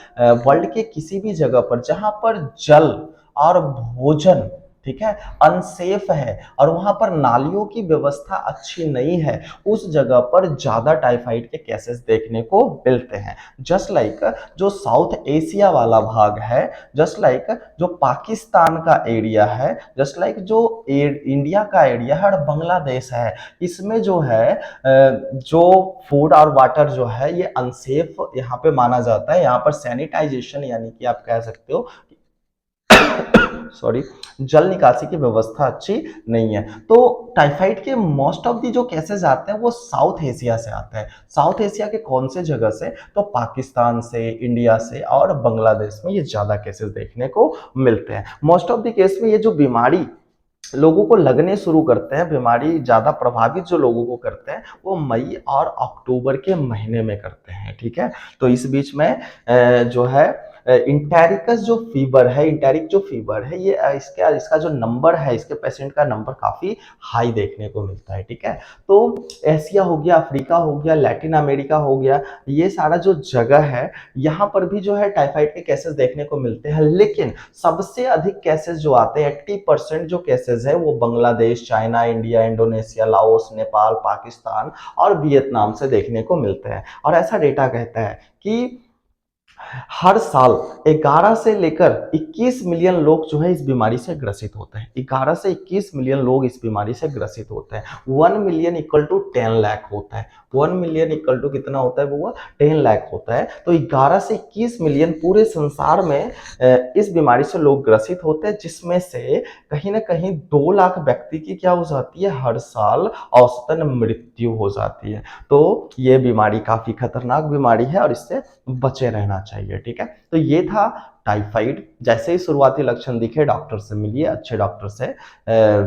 वर्ल्ड के किसी भी जगह पर जहां पर जल और भोजन, ठीक है, अनसेफ है और वहां पर नालियों की व्यवस्था अच्छी नहीं है, उस जगह पर ज्यादा टाइफाइड के केसेस देखने को मिलते हैं। जस्ट लाइक जो साउथ एशिया वाला भाग है, जस्ट लाइक जो पाकिस्तान का एरिया है, जस्ट लाइक जो इंडिया का एरिया है और बांग्लादेश है, इसमें जो है जो फूड और वाटर जो है ये अनसेफ यहाँ पे माना जाता है। यहाँ पर सैनिटाइजेशन यानी कि आप कह सकते हो सॉरी, जल निकासी की व्यवस्था अच्छी नहीं है। तो टाइफाइड के मोस्ट ऑफ दी जो केसेस आते हैं वो साउथ एशिया से आते हैं। साउथ एशिया के कौन से जगह से? तो पाकिस्तान से, इंडिया से और बांग्लादेश में ये ज्यादा केसेस देखने को मिलते हैं। मोस्ट ऑफ द केस में ये जो बीमारी लोगों को लगने शुरू करते हैं, बीमारी ज्यादा प्रभावित जो लोगों को करते हैं वो मई और अक्टूबर के महीने में करते हैं। ठीक है, तो इस बीच में जो है इंटेरिकस जो फीवर है, इंटेरिक जो फीवर है, ये इसका जो नंबर है, इसके पेशेंट का नंबर काफी हाई देखने को मिलता है। ठीक है, तो एशिया हो गया, अफ्रीका हो गया, लैटिन अमेरिका हो गया, ये सारा जो जगह है यहाँ पर भी जो है टाइफाइड के केसेस देखने को मिलते हैं। लेकिन सबसे अधिक केसेस जो आते हैं, 80% जो केसेस है वो Bangladesh, China, India, Indonesia, Laos, Nepal, Pakistan और वियतनाम से देखने को मिलते हैं। और ऐसा डेटा कहता है कि हर साल 11 से लेकर 21 मिलियन लोग जो है इस बीमारी से ग्रसित होते हैं। 11 से 21 मिलियन लोग इस बीमारी से ग्रसित होते हैं। 1 मिलियन इक्वल टू 10 लाख होता है। 1 मिलियन इक्वल टू कितना होता है वो? 10 लाख होता है। तो 11 से 21 मिलियन पूरे संसार में इस बीमारी से लोग ग्रसित होते हैं, जिसमें से कहीं ना कहीं 2 लाख व्यक्ति की क्या हो जाती है? हर साल औसतन मृत्यु हो जाती है। तो ये बीमारी काफी खतरनाक बीमारी है और इससे बचे रहना चाहिए। ठीक है, तो ये था टाइफाइड। जैसे ही शुरुआती लक्षण दिखे डॉक्टर से मिलिए, अच्छे डॉक्टर से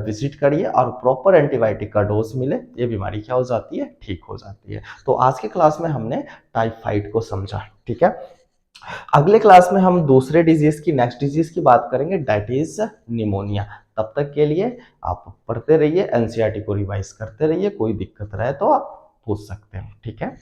विजिट करिए और प्रॉपर एंटीबायोटिक का डोज मिले, ये बीमारी क्या हो जाती है? ठीक हो जाती है। तो आज के क्लास में हमने टाइफाइड को समझा। ठीक है, अगले क्लास में हम दूसरे डिजीज की, नेक्स्ट डिजीज की बात करेंगे, दैट इज निमोनिया। तब तक के लिए आप पढ़ते रहिए, एनसीईआरटी को रिवाइज करते रहिए, कोई दिक्कत रहे तो आप पूछ सकते हैं। ठीक है।